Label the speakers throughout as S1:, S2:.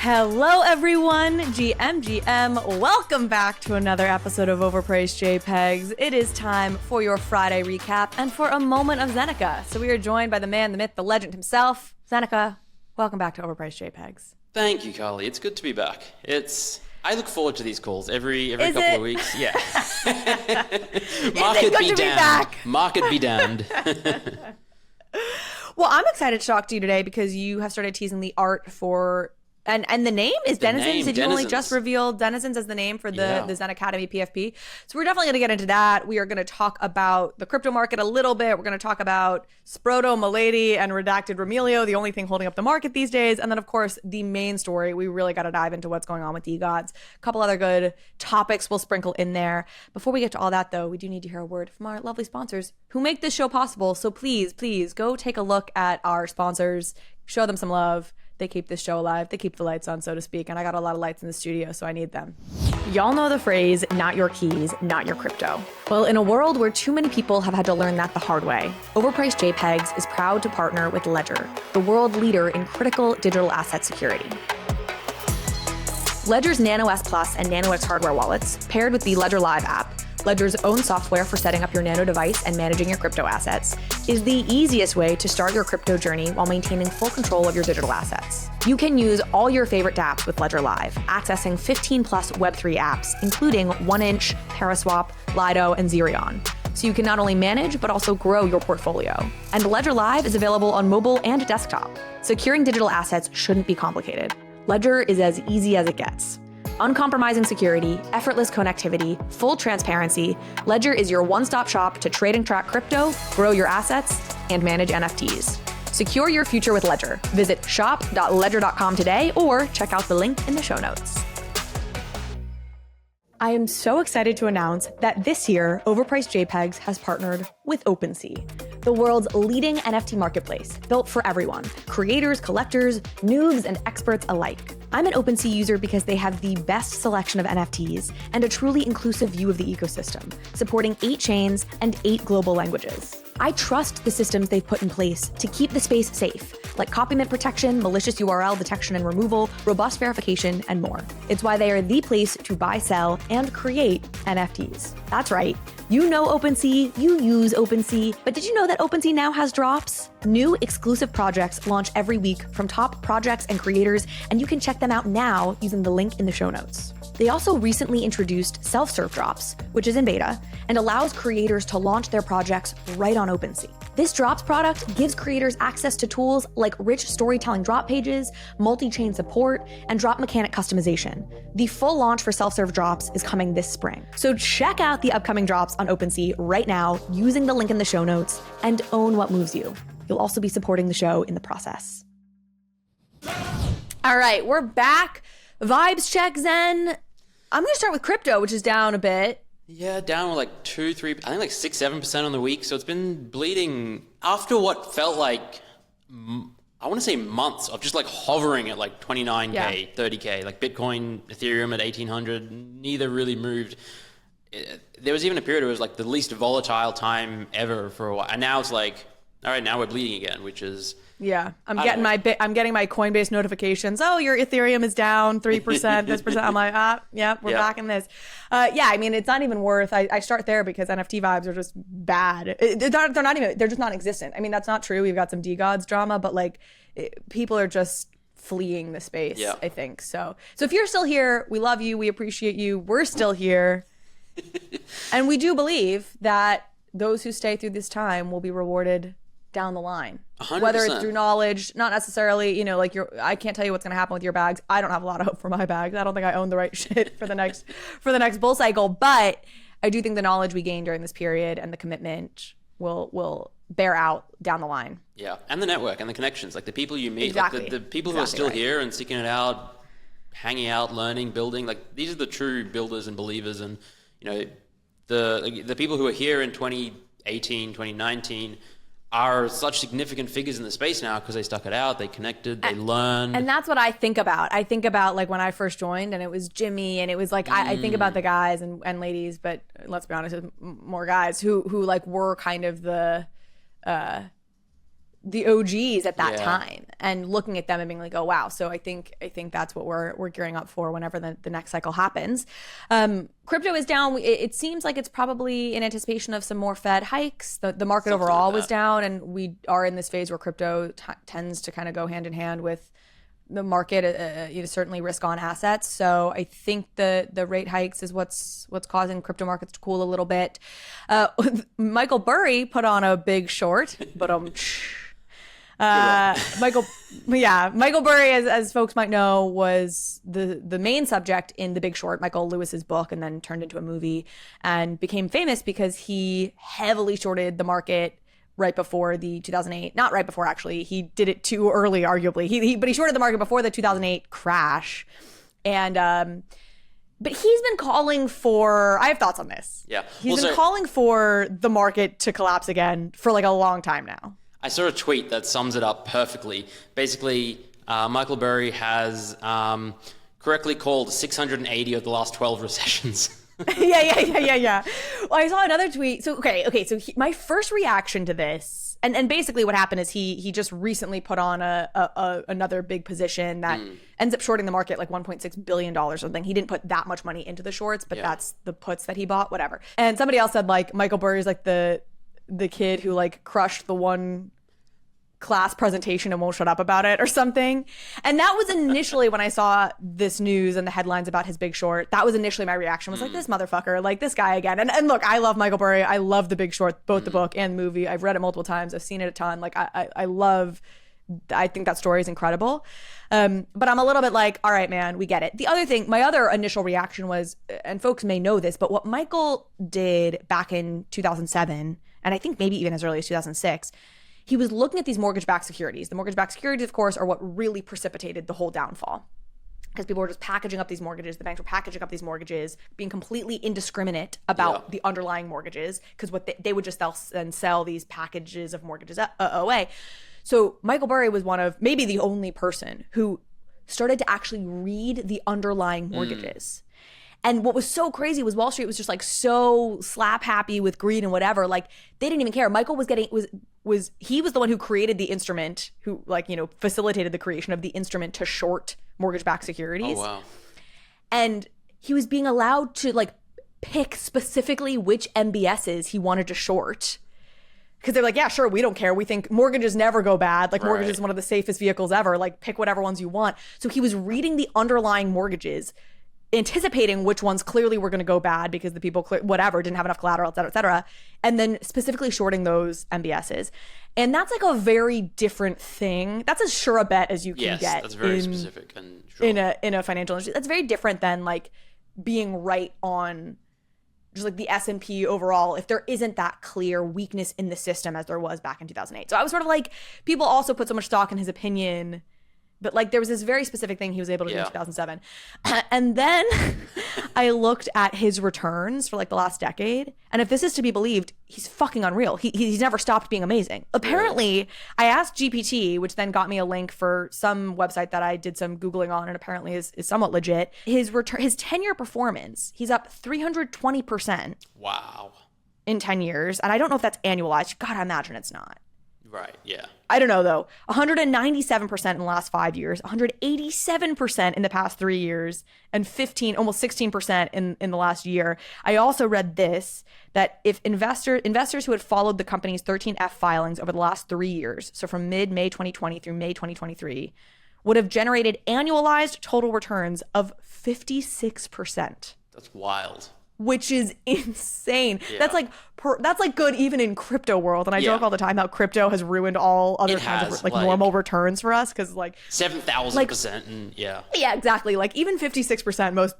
S1: Hello everyone, GM. Welcome back to another episode of Overpraised JPEGs. It is time for your Friday recap and for a moment of Zeneca. So we are joined by the man, the myth, the legend himself, Zeneca. Welcome back to Overpraised JPEGs.
S2: Thank you, Carly. It's good to be back. I look forward to these calls every couple of weeks. Yeah. Market be damned. Market be damned.
S1: Well, I'm excited to talk to you today because you have started teasing the art for... And the name is Denizens. Did you only just reveal Denizens as the name for the Zen Academy PFP? So we're definitely going to get into that. We are going to talk about the crypto market a little bit. We're going to talk about Sproto, Milady, and Redacted Remilios, the only thing holding up the market these days. And then, of course, the main story. We really got to dive into what's going on with DeGods. A couple other good topics we'll sprinkle in there. Before we get to all that, though, we do need to hear a word from our lovely sponsors who make this show possible. So please, go take a look at our sponsors. Show them some love. They keep this show alive. They keep the lights on, so to speak. And I got a lot of lights in the studio, so I need them. Y'all know the phrase, not your keys, not your crypto. Well, in a world where too many people have had to learn that the hard way, Overpriced JPEGs is proud to partner with Ledger, the world leader in critical digital asset security. Ledger's Nano S Plus and Nano X hardware wallets, paired with the Ledger Live app, Ledger's own software for setting up your Nano device and managing your crypto assets, is the easiest way to start your crypto journey while maintaining full control of your digital assets. You can use all your favorite dApps with Ledger Live, accessing 15 plus Web3 apps, including 1inch, Paraswap, Lido, and Zerion. So you can not only manage, but also grow your portfolio. And Ledger Live is available on mobile and desktop. Securing digital assets shouldn't be complicated. Ledger is as easy as it gets. Uncompromising security, effortless connectivity, full transparency, Ledger is your one-stop shop to trade and track crypto, grow your assets, and manage NFTs. Secure your future with Ledger. Visit shop.ledger.com today or check out the link in the show notes. I am so excited to announce that this year, Overpriced JPEGs has partnered with OPENSEA, the world's leading NFT marketplace, built for everyone, creators, collectors, noobs, and experts alike. I'm an OpenSea user because they have the best selection of NFTs and a truly inclusive view of the ecosystem, supporting 8 chains and 8 global languages. I trust the systems they've put in place to keep the space safe, like copyright protection, malicious URL detection and removal, robust verification, and more. It's why they are the place to buy, sell, and create NFTs. That's right. You know OpenSea, you use OpenSea, but did you know that OpenSea now has drops? New exclusive projects launch every week from top projects and creators, and you can check them out now using the link in the show notes. They also recently introduced self-serve drops, which is in beta, and allows creators to launch their projects right on OpenSea. This drops product gives creators access to tools like rich storytelling drop pages, multi-chain support, and drop mechanic customization. The full launch for self-serve drops is coming this spring. So check out the upcoming drops on OpenSea right now using the link in the show notes and own what moves you. You'll also be supporting the show in the process. All right, we're back. Vibes check, Zen. I'm going to start with crypto, which is down a bit.
S2: Yeah, down like 2, 3, I think like 6, 7% on the week. So it's been bleeding after what felt like, I want to say months of just like hovering at like 29K, 30K, like Bitcoin, Ethereum at 1800, neither really moved. There was even a period where it was like the least volatile time ever for a while. And now it's like, all right, now we're bleeding again, which is...
S1: Yeah, I'm getting my Coinbase notifications. Oh, your Ethereum is down 3%, this percent. I'm like, we're back in this. I mean, it's not even worth. I start there because NFT vibes are just bad. They're just non-existent. I mean, that's not true. We've got some DeGods drama, but like, people are just fleeing the space. Yeah. I think so. So if you're still here, we love you. We appreciate you. We're still here, and we do believe that those who stay through this time will be rewarded down the line.
S2: 100%.
S1: Whether it's through knowledge, not necessarily, like I can't tell you what's going to happen with your bags. I don't have a lot of hope for my bags. I don't think I own the right shit for the next bull cycle, but I do think the knowledge we gain during this period and the commitment will bear out down the line.
S2: Yeah, and the network and the connections, like the people you meet,
S1: exactly.
S2: like the people who are still here and seeking it out, hanging out, learning, building, like these are the true builders and believers. And the people who are here in 2018, 2019 are such significant figures in the space now because they stuck it out, they connected, they learned.
S1: And that's what I think about. I think about like when I first joined and it was Jimmy and it was like, I think about the guys and ladies, but let's be honest, more guys who like were kind of the the OGs at that time, and looking at them and being like, oh wow. So I think that's what we're gearing up for whenever the next cycle happens. Crypto is down. It seems like it's probably in anticipation of some more Fed hikes. The market
S2: Something
S1: overall
S2: like
S1: was down, and we are in this phase where crypto tends to kind of go hand in hand with the market, certainly risk on assets. So I think the rate hikes is what's causing crypto markets to cool a little bit. Michael Burry put on a big short, but Michael Burry, as folks might know, was the main subject in The Big Short, Michael Lewis's book, and then turned into a movie, and became famous because he heavily shorted the market right before the 2008, not right before actually, he did it too early arguably, but he shorted the market before the 2008 crash. And but he's been calling for, I have thoughts on this.
S2: Yeah.
S1: He's been calling for the market to collapse again for like a long time now.
S2: I saw a tweet that sums it up perfectly. Basically, Michael Burry has correctly called 680 of the last 12 recessions.
S1: Yeah. Well, I saw another tweet. So, so my first reaction to this, and basically what happened is he just recently put on another big position that ends up shorting the market like $1.6 billion or something. He didn't put that much money into the shorts, but that's the puts that he bought, whatever. And somebody else said like Michael Burry's like the kid who like crushed the one class presentation and won't shut up about it or something. And that was initially when I saw this news and the headlines about his Big Short, that was initially my reaction, was like, this motherfucker, like this guy again. And look, I love Michael Burry. I love The Big Short, both the book and the movie. I've read it multiple times. I've seen it a ton. Like I think that story is incredible. But I'm a little bit like, all right, man, we get it. The other thing, my other initial reaction was, and folks may know this, but what Michael did back in 2007, and I think maybe even as early as 2006, he was looking at these mortgage-backed securities. The mortgage-backed securities, of course, are what really precipitated the whole downfall, because people were just packaging up these mortgages. The banks were packaging up these mortgages, being completely indiscriminate about the underlying mortgages, because what they would just sell these packages of mortgages away. So Michael Burry was one of maybe the only person who started to actually read the underlying mortgages. And what was so crazy was Wall Street was just like so slap happy with greed and whatever. Like they didn't even care. Michael was he was the one who created the instrument, who facilitated the creation of the instrument to short mortgage-backed securities.
S2: Oh, wow.
S1: And he was being allowed to like pick specifically which MBSs he wanted to short. Because they're like, yeah, sure, we don't care. We think mortgages never go bad. Like mortgages is one of the safest vehicles ever. Like pick whatever ones you want. So he was reading the underlying mortgages, anticipating which ones clearly were going to go bad because the people, didn't have enough collateral, et cetera, and then specifically shorting those MBSs. And that's like a very different thing. That's as sure a bet as you can get.
S2: Yes, that's very specific and sure.
S1: in a financial industry. That's very different than like being right on just like the S&P overall, if there isn't that clear weakness in the system as there was back in 2008. So I was sort of like, people also put so much stock in his opinion, but like there was this very specific thing he was able to do in 2007. And then I looked at his returns for like the last decade. And if this is to be believed, he's fucking unreal. He's never stopped being amazing. Apparently, I asked GPT, which then got me a link for some website that I did some Googling on and apparently is somewhat legit. His 10-year performance, he's up 320%.
S2: Wow.
S1: In 10 years. And I don't know if that's annualized. God, I imagine it's not.
S2: Right, yeah.
S1: I don't know though. 197% in the last 5 years, 187% in the past 3 years, and almost 16% in the last year. I also read this, that if investors who had followed the company's 13F filings over the last 3 years, so from mid-May 2020 through May 2023, would have generated annualized total returns of 56%.
S2: That's wild.
S1: Which is insane. Yeah. That's like good even in crypto world. And I joke all the time how crypto has ruined all other kinds of like normal returns for us, because like
S2: 7,000% and yeah,
S1: exactly. Like even 56%, most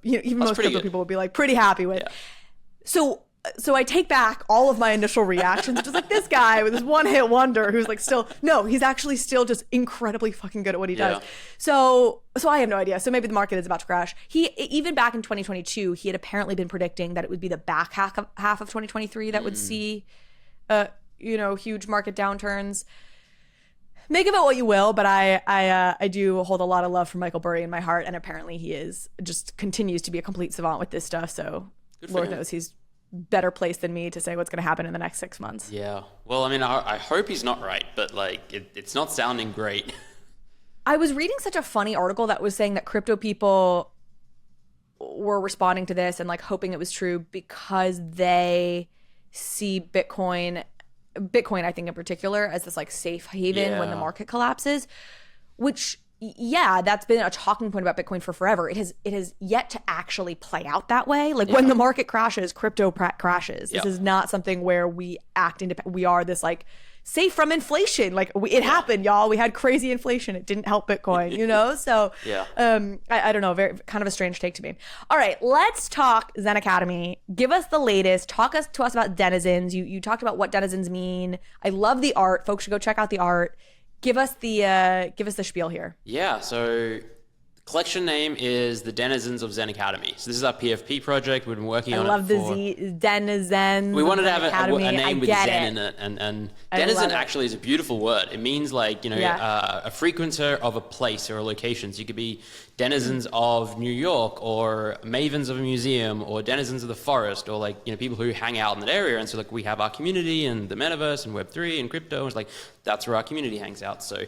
S1: crypto people would be like pretty happy with. Yeah. So I take back all of my initial reactions, just like this guy with this one-hit wonder who's like he's actually still just incredibly fucking good at what he does. So I have no idea. So maybe the market is about to crash. Even back in 2022, he had apparently been predicting that it would be the back half of 2023 that would see, huge market downturns. Make of it what you will, but I do hold a lot of love for Michael Burry in my heart, and apparently he continues to be a complete savant with this stuff. So Lord knows he's better place than me to say what's going to happen in the next 6 months.
S2: Yeah. Well, I mean, I hope he's not right, but like it's not sounding great.
S1: I was reading such a funny article that was saying that crypto people were responding to this and like hoping it was true because they see Bitcoin, I think in particular, as this like safe haven when the market collapses, which that's been a talking point about Bitcoin for forever. It has yet to actually play out that way. Like when the market crashes, crypto crashes. This is not something where we act independent. We are this like safe from inflation. Like it happened, y'all. We had crazy inflation. It didn't help Bitcoin, you know? So I don't know, very kind of a strange take to me. All right, let's talk Zen Academy. Give us the latest. Talk to us about denizens. You talked about what denizens mean. I love the art. Folks should go check out the art. Give us the spiel here.
S2: Yeah, so the collection name is the Denizens of Zen Academy. So this is our PFP project. We've been working on it. I love
S1: the denizens.
S2: We wanted to have a name with Zen in it, and denizen actually is a beautiful word. It means like a frequenter of a place or a location. So you could be denizens of New York, or mavens of a museum, or denizens of the forest, or like people who hang out in that area. And so like we have our community and the metaverse and Web3 and crypto. And it's like that's where our community hangs out. So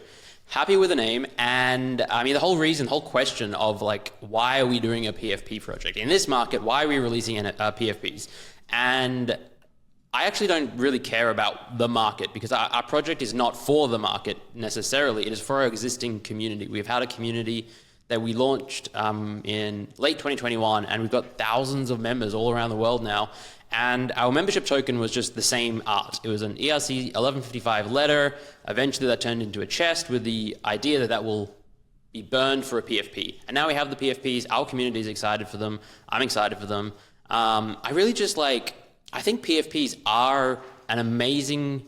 S2: happy with the name. And I mean, the whole question of like, why are we doing a PFP project in this market? Why are we releasing PFPs? And I actually don't really care about the market, because our project is not for the market necessarily. It is for our existing community. We've had a community that we launched in late 2021, and we've got thousands of members all around the world now. And our membership token was just the same art. It was an ERC 1155 letter. Eventually that turned into a chest with the idea that will be burned for a PFP. And now we have the PFPs. Our community is excited for them. I'm excited for them. I really just I think PFPs are an amazing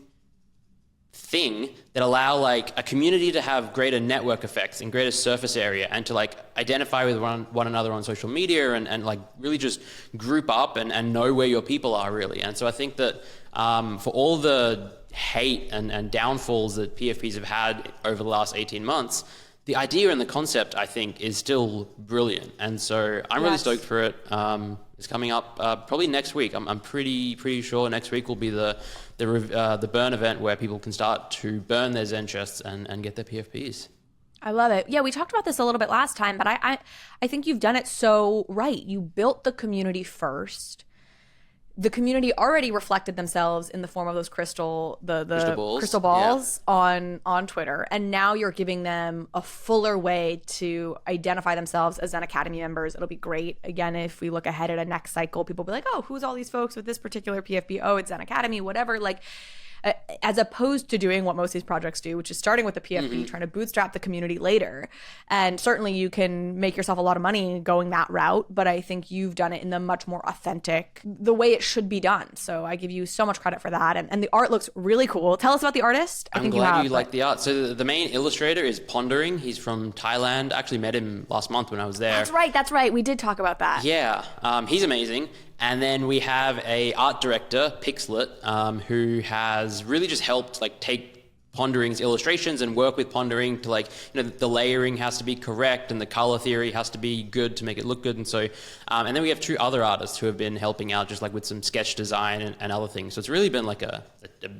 S2: thing that allow like a community to have greater network effects and greater surface area, and to like identify with one another on social media, and like really just group up and know where your people are really. And so I think that for all the hate and downfalls that PFPs have had over the last 18 months, the idea and the concept, I think, is still brilliant. And so I'm really stoked for it. It's coming up probably next week. I'm pretty sure next week will be the burn event where people can start to burn their Zen chests and get their PFPs.
S1: I love it. Yeah, we talked about this a little bit last time, but I think you've done it so right. You built the community first. The community already reflected themselves in the form of those crystal balls on Twitter. And now you're giving them a fuller way to identify themselves as Zen Academy members. It'll be great. Again, if we look ahead at a next cycle, people will be like, oh, who's all these folks with this particular PFP? Oh, it's Zen Academy, whatever. Like, as opposed to doing what most of these projects do, which is starting with the PFP, trying to bootstrap the community later. And certainly you can make yourself a lot of money going that route, but I think you've done it in the much more authentic, the way it should be done. So I give you so much credit for that. And the art looks really cool. Tell us about the artist.
S2: I'm glad you like the art. So the main illustrator is Pondering. He's from Thailand. I actually met him last month when I was there.
S1: That's right. We did talk about that.
S2: Yeah, he's amazing. And then we have a art director, Pixlet, who has really just helped like take Pondering's illustrations and work with Pondering to like, the layering has to be correct and the color theory has to be good to make it look good. And so, and then we have two other artists who have been helping out just like with some sketch design and other things. So it's really been like a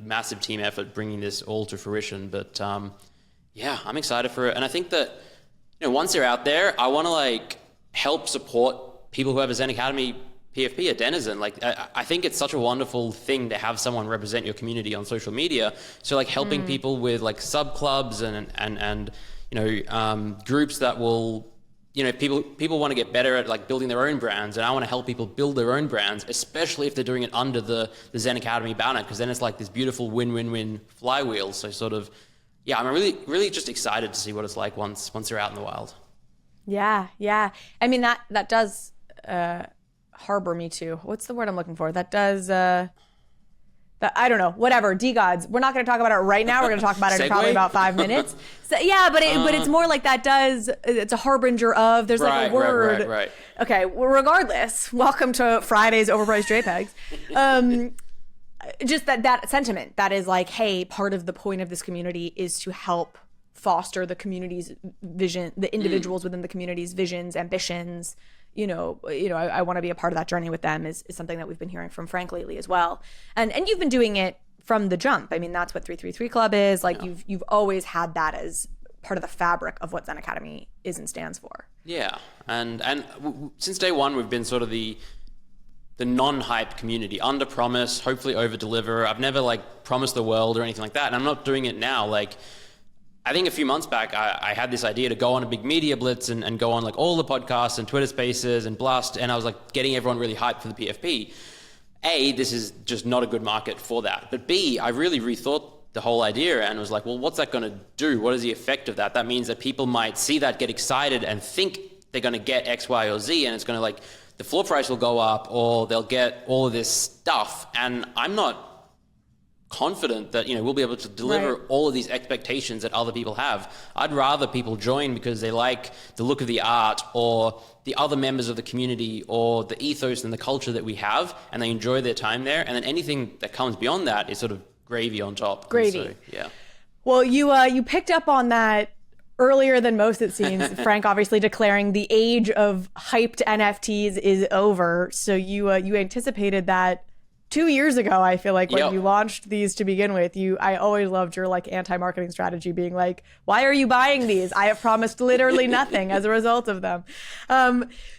S2: massive team effort bringing this all to fruition. But yeah, I'm excited for it. And I think that, once they're out there, I want to like help support people who have a Zen Academy PFP, a denizen. Like, I think it's such a wonderful thing to have someone represent your community on social media. So like helping people with like sub clubs and groups that will, people want to get better at like building their own brands, and I want to help people build their own brands, especially if they're doing it under the Zen Academy banner, because then it's like this beautiful win-win-win flywheel. So sort of, yeah, I'm really just excited to see what it's like once they're out in the wild. Yeah.
S1: I mean, that does harbor me too. What's the word I'm looking for? That does I don't know, whatever. DeGods. We're not going to talk about it right now. We're going to talk about it in probably about 5 minutes. So, yeah, but it's more like that does. It's a harbinger of. There's like a word.
S2: Right.
S1: Okay. Well, regardless, welcome to Friday's overpriced JPEGs. Just that sentiment. That is like, hey, part of the point of this community is to help foster the community's vision, the individuals within the community's visions, ambitions, I want to be a part of that journey with them is something that we've been hearing from Frank lately as well. And you've been doing it from the jump. I mean, that's what 333 Club is. Like you've always had that as part of the fabric of what Zen Academy is and stands for.
S2: Yeah. And since day one, we've been sort of the non-hype community, under promise, hopefully over deliver. I've never like promised the world or anything like that. And I'm not doing it now. Like, I think a few months back, I had this idea to go on a big media blitz and go on like all the podcasts and Twitter spaces and blast. And I was like getting everyone really hyped for the PFP. A, this is just not a good market for that. But B, I really rethought the whole idea and was like, well, what's that going to do? What is the effect of that? That means that people might see that, get excited and think they're going to get X, Y, or Z. And it's going to like, the floor price will go up or they'll get all of this stuff. And I'm not confident that we'll be able to deliver all of these expectations that other people have. I'd rather people join because they like the look of the art or the other members of the community or the ethos and the culture that we have, and they enjoy their time there. And then anything that comes beyond that is sort of gravy on top.
S1: Gravy.
S2: So, yeah.
S1: Well, you picked up on that earlier than most, it seems. Frank obviously declaring the age of hyped NFTs is over. So you anticipated that 2 years ago, I feel like, when you launched these to begin with. I always loved your like anti-marketing strategy being like, why are you buying these? I have promised literally nothing as a result of them.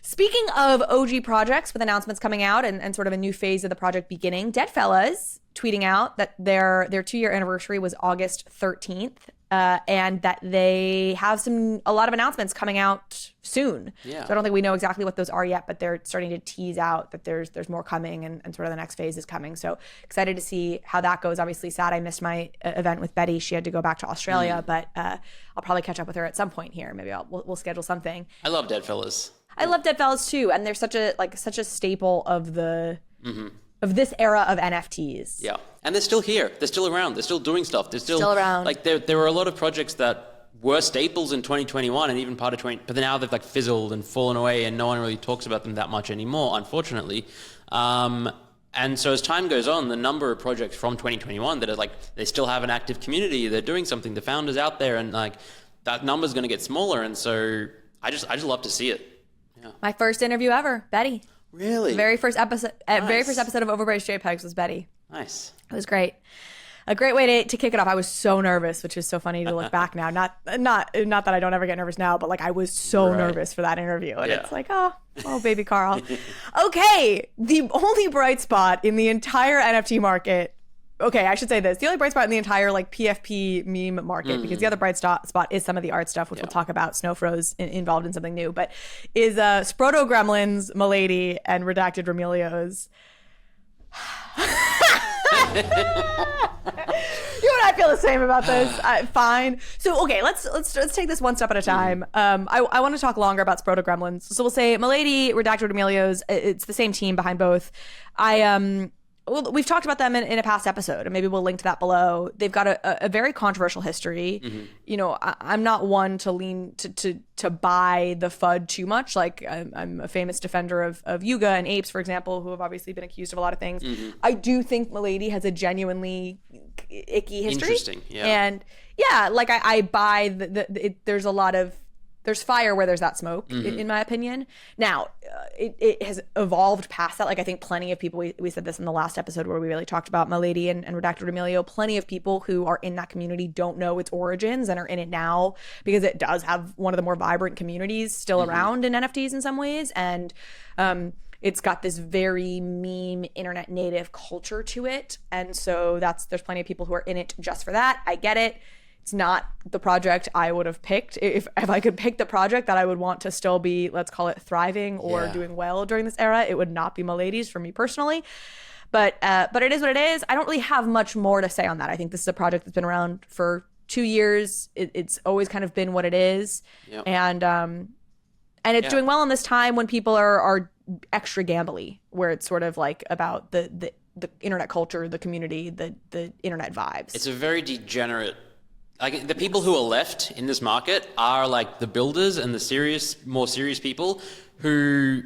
S1: Speaking of OG projects with announcements coming out and sort of a new phase of the project beginning, Deadfellaz tweeting out that their 2-year anniversary was August 13th. And that they have a lot of announcements coming out soon. Yeah. So I don't think we know exactly what those are yet, but they're starting to tease out that there's more coming and sort of the next phase is coming. So excited to see how that goes. Obviously sad I missed my event with Betty. She had to go back to Australia, but I'll probably catch up with her at some point here. Maybe we'll schedule something.
S2: I love Deadfellaz.
S1: I love Deadfellaz too, and they're such a staple of the of this era of NFTs.
S2: Yeah. And they're still here. They're still around. They're still doing stuff. They're still
S1: around.
S2: Like there were a lot of projects that were staples in 2021 and even part of 20, but now they've like fizzled and fallen away and no one really talks about them that much anymore, unfortunately. And so as time goes on, the number of projects from 2021 that are like, they still have an active community, they're doing something, the founders out there, and like that number's going to get smaller. And so I just love to see it. Yeah.
S1: My first interview ever, Betty.
S2: Really?
S1: Very first episode
S2: Nice.
S1: Very first episode of Overpriced JPEGs was Betty.
S2: Nice.
S1: It was great. A great way to kick it off. I was so nervous, which is so funny to look back now. Not that I don't ever get nervous now, but like I was so nervous for that interview. And it's like, oh, baby Carl. Okay, the only bright spot in the entire NFT market. Okay, I should say this. The only bright spot in the entire like PFP meme market, because the other bright spot is some of the art stuff, which we'll talk about. Snowfroze involved in something new, but is Sproto Gremlins, Milady, and Redacted Remilios. You and I feel the same about this. Fine. So okay, let's take this one step at a time. I want to talk longer about Sproto Gremlins. So we'll say Milady, Redacted Remilios. It's the same team behind both. We've talked about them in a past episode, and maybe we'll link to that below. They've got a very controversial history. I'm not one to lean to buy the FUD too much. Like I'm a famous defender of Yuga and Apes, for example, who have obviously been accused of a lot of things. I do think Milady has a genuinely icky history.
S2: Interesting, yeah.
S1: And like I buy there's a lot of there's fire where there's that smoke, in my opinion. Now, it has evolved past that. Like, I think plenty of people, we said this in the last episode where we really talked about Milady and Redacted Remilio, plenty of people who are in that community don't know its origins and are in it now because it does have one of the more vibrant communities still around in NFTs in some ways. And it's got this very meme internet native culture to it. And so there's plenty of people who are in it just for that. I get it. It's not the project I would have picked. If I could pick the project that I would want to still be, let's call it thriving or doing well during this era, it would not be Milady's for me personally. But it is what it is. I don't really have much more to say on that. I think this is a project that's been around for 2 years. It's always kind of been what it is. Yep. And it's doing well in this time when people are extra gambly, where it's sort of like about the internet culture, the community, the internet vibes.
S2: It's a very degenerate. Like the people who are left in this market are like the builders and the more serious people who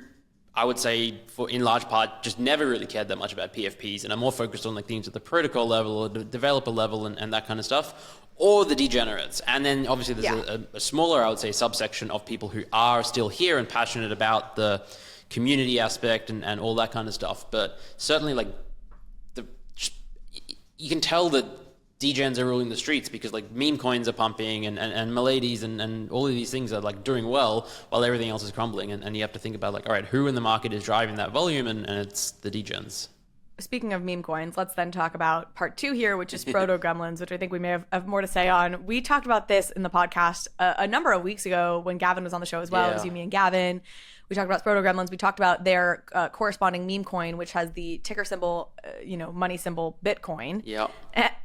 S2: I would say in large part just never really cared that much about PFPs and are more focused on like things at the protocol level or the developer level and that kind of stuff, or the degenerates. And then obviously there's a smaller, I would say, subsection of people who are still here and passionate about the community aspect and all that kind of stuff. But certainly like you can tell that degens are ruling the streets because like meme coins are pumping and Miladies and all of these things are like doing well while everything else is crumbling. And you have to think about like, all right, who in the market is driving that volume? And it's the degens.
S1: Speaking of meme coins, let's then talk about part 2 here, which is Sproto Gremlins, which I think we may have more to say on. We talked about this in the podcast a number of weeks ago when Gavin was on the show as well. It was you, me, and Gavin. We talked about Sproto Gremlins. We talked about their corresponding meme coin, which has the ticker symbol, money symbol, Bitcoin.
S2: Yeah.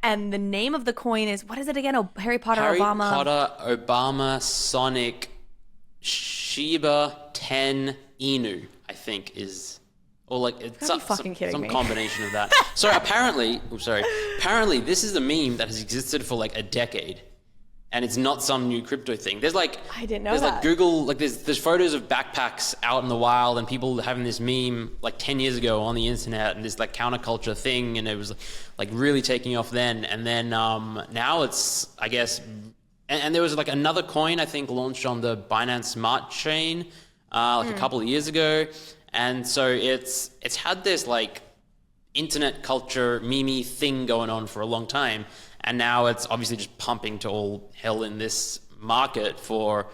S1: And the name of the coin is, what is it again? Harry Potter, Obama.
S2: Harry Potter, Obama, Sonic, Shiba, 10, Inu, I think is... Or like it's some combination of that. So apparently this is a meme that has existed for like a decade, and it's not some new crypto thing. There's like
S1: I didn't know
S2: there's
S1: that.
S2: Like Google like there's photos of backpacks out in the wild and people having this meme like 10 years ago on the internet and this like counterculture thing, and it was like really taking off then. And then now it's I guess and there was like another coin I think launched on the Binance Smart Chain a couple of years ago. And so it's had this like internet culture meme thing going on for a long time, and now it's obviously just pumping to all hell in this market for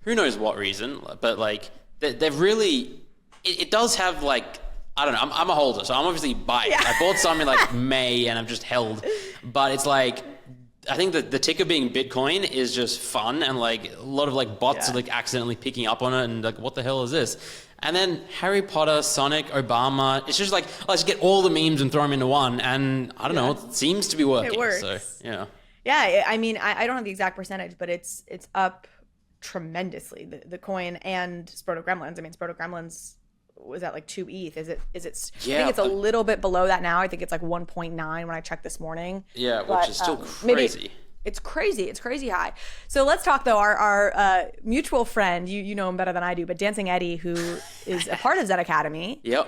S2: who knows what reason. But like they've really, it does have like I don't know. I'm a holder, so I'm obviously buying. Yeah. I bought some in like May, and I've just held. But it's like I think that the ticker being Bitcoin is just fun, and like a lot of like bots are like accidentally picking up on it, and like what the hell is this? And then Harry Potter, Sonic, Obama. It's just like, let's get all the memes and throw them into one. And I don't know, it seems to be working.
S1: It works.
S2: So, yeah.
S1: Yeah, I mean, I don't have the exact percentage, but it's up tremendously, the coin and Sproto Gremlins. I mean, Sproto Gremlins was at like 2 ETH. Is it? I think it's a little bit below that now. I think it's like 1.9 when I checked this morning.
S2: Yeah, which is still crazy.
S1: It's crazy. It's crazy high. So let's talk though. Our mutual friend, you know him better than I do, but Dancing Eddie, who is a part of Zen Academy.
S2: Yep.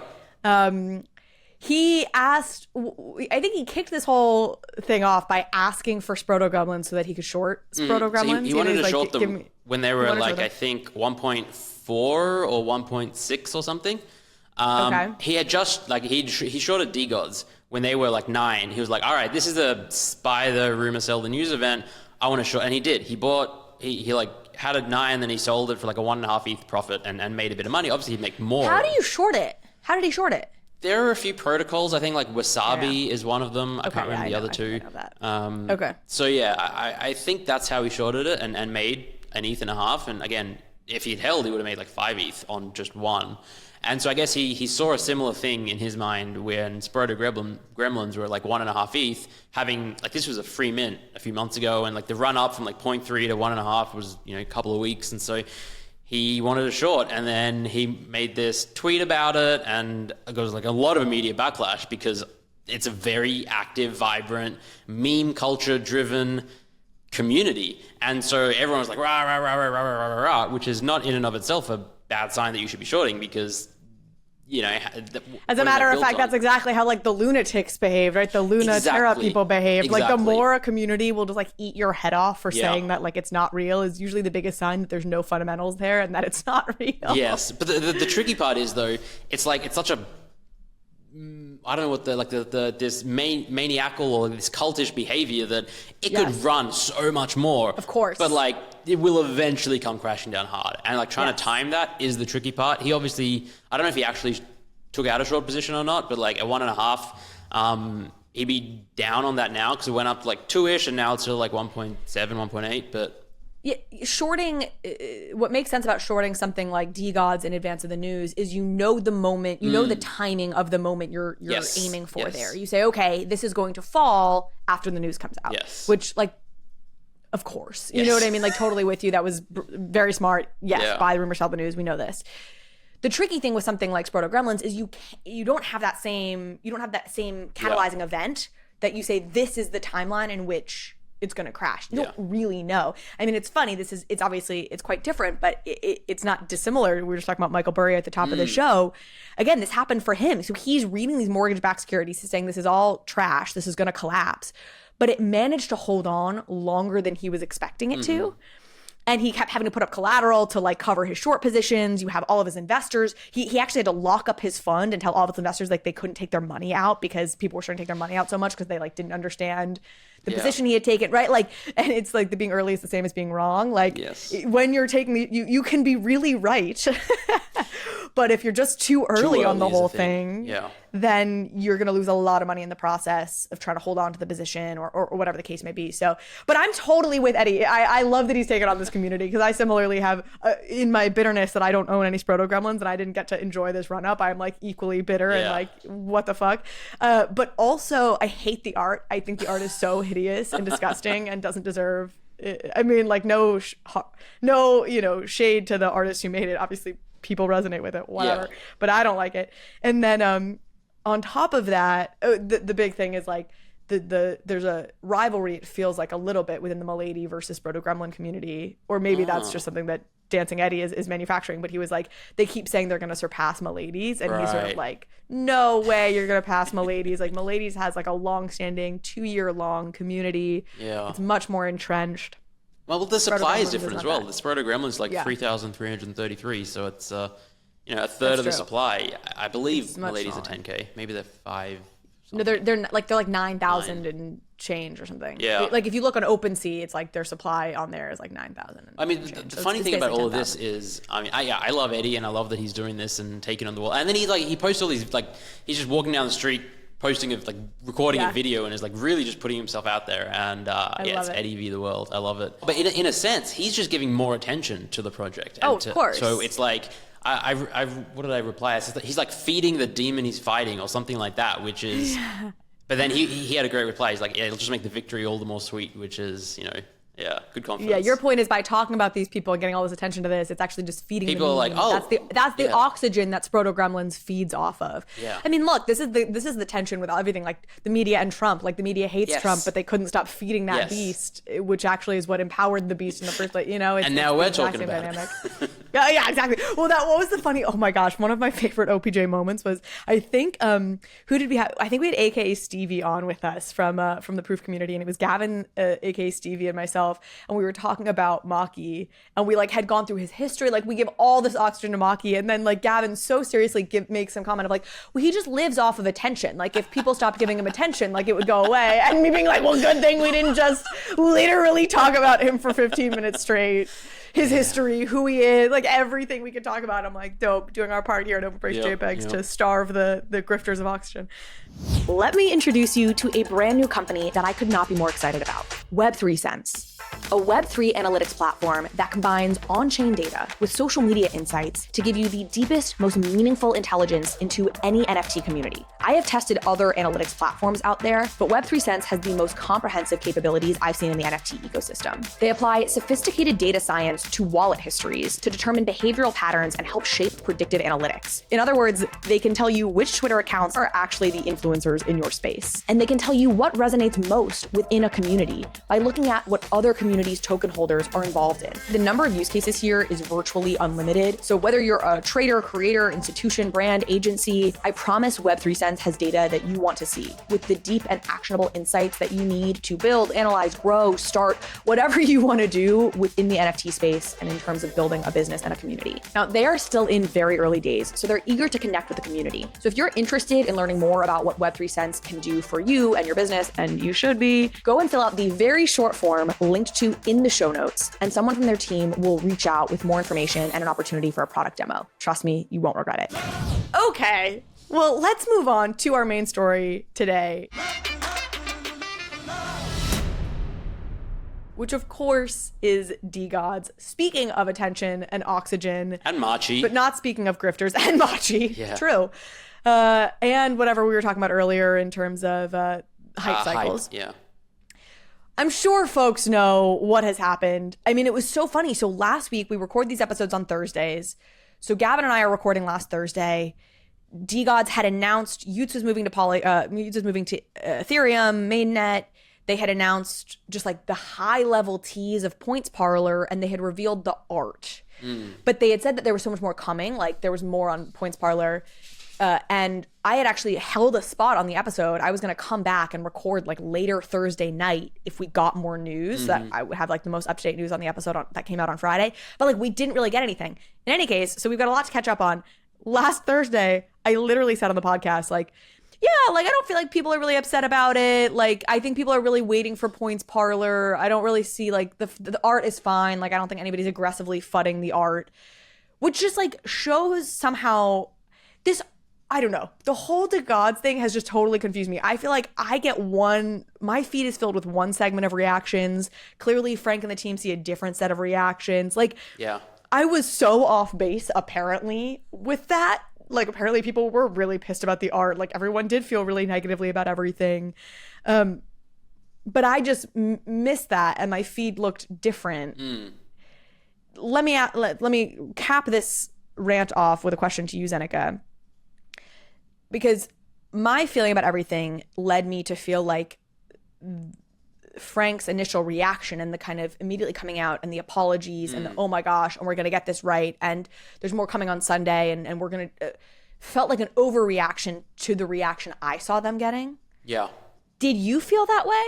S1: He asked. I think he kicked this whole thing off by asking for Sproto Gremlins so that he could short Sproto Gremlins.
S2: So he wanted to short them when they were like I think 1.4 or 1.6 or something. Okay. He had just like he shorted DeGods when they were like 9. He was like, all right, this is a buy the rumor, sell the news event. I want to short. And he did. He like had it 9, then he sold it for like a 1.5 ETH profit and made a bit of money. Obviously, he'd make more.
S1: How do you short it? How did he short it?
S2: There are a few protocols. I think like Wasabi is one of them. I can't remember the other two.
S1: I know that. Okay.
S2: So yeah, I think that's how he shorted it and made an ETH and a half. And again, if he'd held, he would have made like 5 ETH on just one. And so I guess he saw a similar thing in his mind when Sproto Gremlins were like 1.5 ETH, having like this was a free mint a few months ago, and like the run up from like 0.3 to 1.5 was a couple of weeks, and so he wanted a short, and then he made this tweet about it, and it was like a lot of immediate backlash because it's a very active, vibrant, meme culture driven community, and so everyone was like rah rah rah rah rah rah rah rah, which is not in and of itself a bad sign that you should be shorting because
S1: as a matter of fact, that's exactly how like the lunatics behave, right? The Luna Terra people behave. Like the more a community will just like eat your head off for saying that like it's not real is usually the biggest sign that there's no fundamentals there and that it's not real.
S2: Yes, but the tricky part is though, it's like it's such a I don't know what this maniacal or this cultish behavior that it could run so much more.
S1: Of course.
S2: But like it will eventually come crashing down hard. And like trying to time that is the tricky part. He obviously, I don't know if he actually took out a short position or not, but like at 1.5, he'd be down on that now because it went up to like 2-ish and now it's still like 1.7, 1.8, but
S1: yeah, shorting, what makes sense about shorting something like DeGods in advance of the news is the moment, the timing of the moment you're aiming for there. You say, okay, this is going to fall after the news comes out.
S2: Yes.
S1: Which, like, of course. You know what I mean? Like, totally with you. That was very smart. Yes, buy the rumor, sell the news. We know this. The tricky thing with something like Sproto Gremlins is you don't have that same catalyzing event that you say this is the timeline in which it's going to crash. You don't really know. I mean, it's funny. It's obviously quite different, but it's not dissimilar. We were just talking about Michael Burry at the top of the show. Again, this happened for him. So he's reading these mortgage-backed securities. He's saying this is all trash. This is going to collapse. But it managed to hold on longer than he was expecting it to. And he kept having to put up collateral to like cover his short positions. You have all of his investors. He actually had to lock up his fund and tell all of his investors like they couldn't take their money out because people were starting to take their money out so much because they like didn't understand the position he had taken, right? Like, and it's like the being early is the same as being wrong. Like when you're taking you can be really right. But if you're just too early on the whole thing, then you're going to lose a lot of money in the process of trying to hold on to the position or whatever the case may be. So, but I'm totally with Eddie. I love that he's taken on this community because I similarly have, in my bitterness that I don't own any Sproto Gremlins and I didn't get to enjoy this run up, I'm like equally bitter and like, what the fuck? But also, I hate the art. I think the art is so hideous and disgusting and doesn't deserve, I mean, like no, you know, shade to the artist who made it. Obviously, people resonate with it, whatever. But I don't like it. And then on top of that, the big thing is like there's a rivalry, it feels like a little bit within the Milady versus Sproto Gremlin community. Or maybe that's just something that Dancing Eddie is manufacturing. But he was like, they keep saying they're going to surpass Milady's. And he's sort of like, no way you're going to pass Milady's. Like Milady's has like a long-standing 2-year-long community. It's much more entrenched.
S2: Well, the supply is different as well. The Sproto Gremlins like 3,333, so it's you know, a third of the supply. I believe Milady's a 10K. Maybe they're 5.
S1: No, they're like 9,000 and change or something. Like if you look on OpenSea, it's like their supply on there is like 9,000.
S2: I mean, the funny thing about all of this is, I mean, I love Eddie and I love that he's doing this and taking on the wall. And then he posts all these, like, he's just walking down the street posting of like recording a video and is like really just putting himself out there, and it's Eddie v the world. I love it. But in a sense, he's just giving more attention to the project. And
S1: of course.
S2: So it's like I what did I reply? I said he's like feeding the demon he's fighting or something like that, which is. But then he had a great reply. He's like, it'll just make the victory all the more sweet, which is, you know. Yeah, good confidence.
S1: Yeah, your point is by talking about these people and getting all this attention to this, it's actually just feeding
S2: people
S1: the
S2: are like, oh,
S1: that's the oxygen that Sproto Gremlins feeds off of.
S2: Yeah.
S1: I mean, look, this is the tension with everything, like the media and Trump. Like the media hates Trump, but they couldn't stop feeding that beast, which actually is what empowered the beast in the first place. You know,
S2: and now we're talking about
S1: dynamic. Yeah, exactly. Well, what was the funny? Oh my gosh, one of my favorite OPJ moments was I think who did we have? I think we had AKA Stevie on with us from the Proof community, and it was Gavin, AKA Stevie, and myself, and we were talking about Machi, and we like had gone through his history. Like we give all this oxygen to Machi, and then like Gavin so seriously makes some comment of like, well, he just lives off of attention. Like if people stopped giving him attention, like it would go away. And me being like, well, good thing we didn't just literally talk about him for 15 minutes straight. His history, who he is, like everything we could talk about. I'm like, dope, doing our part here at Overpriced JPEGs to starve the grifters of oxygen. Let me introduce you to a brand new company that I could not be more excited about. Web3 Sense. A Web3 analytics platform that combines on-chain data with social media insights to give you the deepest, most meaningful intelligence into any NFT community. I have tested other analytics platforms out there, but Web3 Sense has the most comprehensive capabilities I've seen in the NFT ecosystem. They apply sophisticated data science to wallet histories to determine behavioral patterns and help shape predictive analytics. In other words, they can tell you which Twitter accounts are actually the influencers in your space. And they can tell you what resonates most within a community by looking at what other communities' token holders are involved in. The number of use cases here is virtually unlimited. So whether you're a trader, creator, institution, brand, agency, I promise Web3 Sense has data that you want to see with the deep and actionable insights that you need to build, analyze, grow, start, whatever you want to do within the NFT space and in terms of building a business and a community. Now, they are still in very early days, so they're eager to connect with the community. So if you're interested in learning more about what Web3 Sense can do for you and your business, and you should be, go and fill out the very short form linked to in the show notes, and someone from their team will reach out with more information and an opportunity for a product demo. Trust me, you won't regret it. Okay, well, let's move on to our main story today, which of course is DeGods. Speaking of attention and oxygen.
S2: And Machi.
S1: But not speaking of grifters and Machi. Yeah. True. And whatever we were talking about earlier in terms of hype cycles.
S2: Yeah.
S1: I'm sure folks know what has happened. I mean, it was so funny. So last week, we record these episodes on Thursdays. So Gavin and I are recording last Thursday. DeGods had announced Utes was moving to Ethereum, mainnet. They had announced just like the high level tease of Points Parlor, and they had revealed the art. But they had said that there was so much more coming. Like there was more on Points Parlor. And I had actually held a spot on the episode. I was going to come back and record like later Thursday night if we got more news, that I would have like the most up-to-date news on the episode that came out on Friday. But like we didn't really get anything. In any case, so we've got a lot to catch up on. Last Thursday, I literally said on the podcast, like, yeah, like I don't feel like people are really upset about it. Like I think people are really waiting for points Parlor. I don't really see like the art is fine. Like I don't think anybody's aggressively fudding the art, which just like shows somehow this, I don't know. The whole DeGods thing has just totally confused me. I feel like I get my feed is filled with one segment of reactions. Clearly Frank and the team see a different set of reactions. Like,
S2: yeah,
S1: I was so off base apparently with that. Like apparently people were really pissed about the art. Like everyone did feel really negatively about everything. But I just missed that and my feed looked different. Let me cap this rant off with a question to you, Zeneca. Because my feeling about everything led me to feel like Frank's initial reaction and the kind of immediately coming out and the apologies and the, oh my gosh, and we're going to get this right. And there's more coming on Sunday and we're going to, felt like an overreaction to the reaction I saw them getting.
S2: Yeah.
S1: Did you feel that way?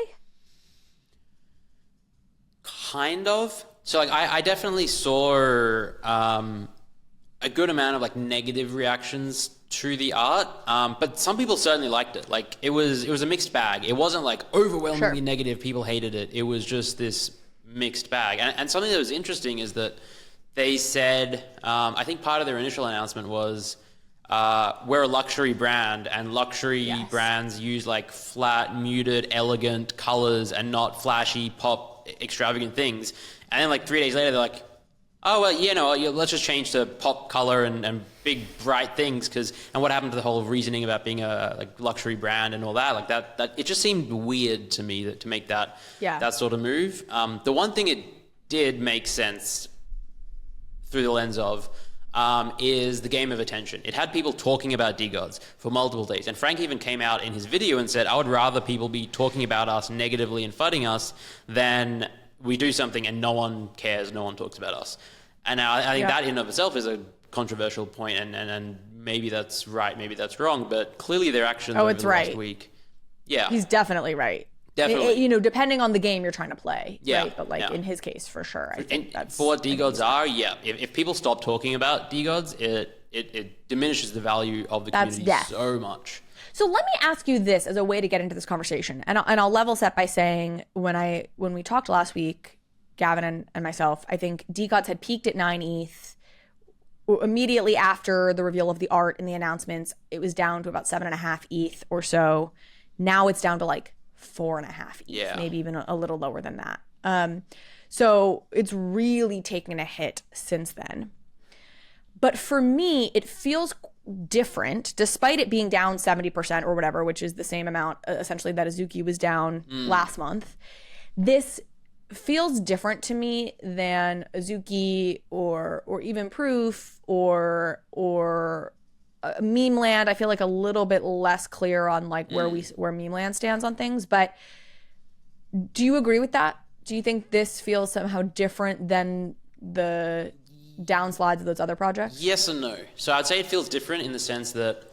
S2: Kind of. So like I definitely saw a good amount of like negative reactions to the art, but some people certainly liked it. Like it was a mixed bag. It wasn't like overwhelmingly negative. People hated it. It was just this mixed bag. And something that was interesting is that they said, I think part of their initial announcement was, we're a luxury brand, and luxury brands use like flat, muted, elegant colors and not flashy, pop, extravagant things. And then like 3 days later, they're like, oh, well, you know, let's just change to pop color and big, bright things. And what happened to the whole reasoning about being a like luxury brand and all that? Like that it just seemed weird to me to make that sort of move. The one thing it did make sense through the lens of is the game of attention. It had people talking about DeGods for multiple days. And Frank even came out in his video and said, I would rather people be talking about us negatively and fudding us than we do something and no one cares, no one talks about us. And I think that in and of itself is a controversial point, and maybe that's right, maybe that's wrong, but clearly their actions over the last week. Yeah.
S1: He's definitely right.
S2: Definitely.
S1: You know, depending on the game you're trying to play, right? But like in his case, for sure. I think that's
S2: for what DeGods are, if people stop talking about DeGods, it diminishes the value of the community so much.
S1: So let me ask you this as a way to get into this conversation. And I'll level set by saying when we talked last week, Gavin and myself, I think DeGods had peaked at 9 ETH. Immediately after the reveal of the art and the announcements, it was down to about 7.5 ETH or so. Now it's down to like 4.5 ETH, maybe even a little lower than that. So it's really taken a hit since then. But for me, it feels different, despite it being down 70% or whatever, which is the same amount essentially that Azuki was down last month. This feels different to me than Azuki or even Proof or Meme Land. I feel like a little bit less clear on like where Meme Land stands on things. But do you agree with that? Do you think this feels somehow different than the downslides of those other projects?
S2: Yes and no. So I'd say it feels different in the sense that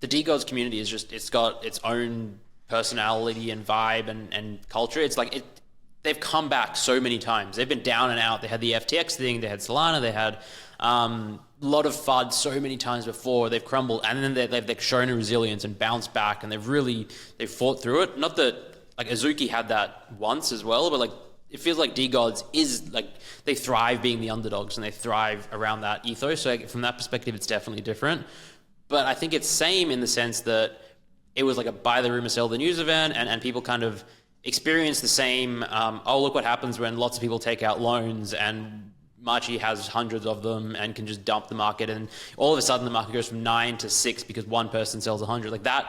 S2: the DeGods community is just, it's got its own personality and vibe and culture. It's like they've come back so many times. They've been down and out. They had the FTX thing, they had Solana, they had a lot of FUD so many times before. They've crumbled, and then they've shown a resilience and bounced back, and they've fought through it. Not that like Azuki had that once as well, but like it feels like DeGods is like they thrive being the underdogs and they thrive around that ethos. So like, from that perspective, it's definitely different. But I think it's same in the sense that it was like a buy the rumor, sell the news event, and people kind of experience the same, look what happens when lots of people take out loans and Machi has hundreds of them and can just dump the market, and all of a sudden the market goes from 9 to 6 because one person sells 100. Like that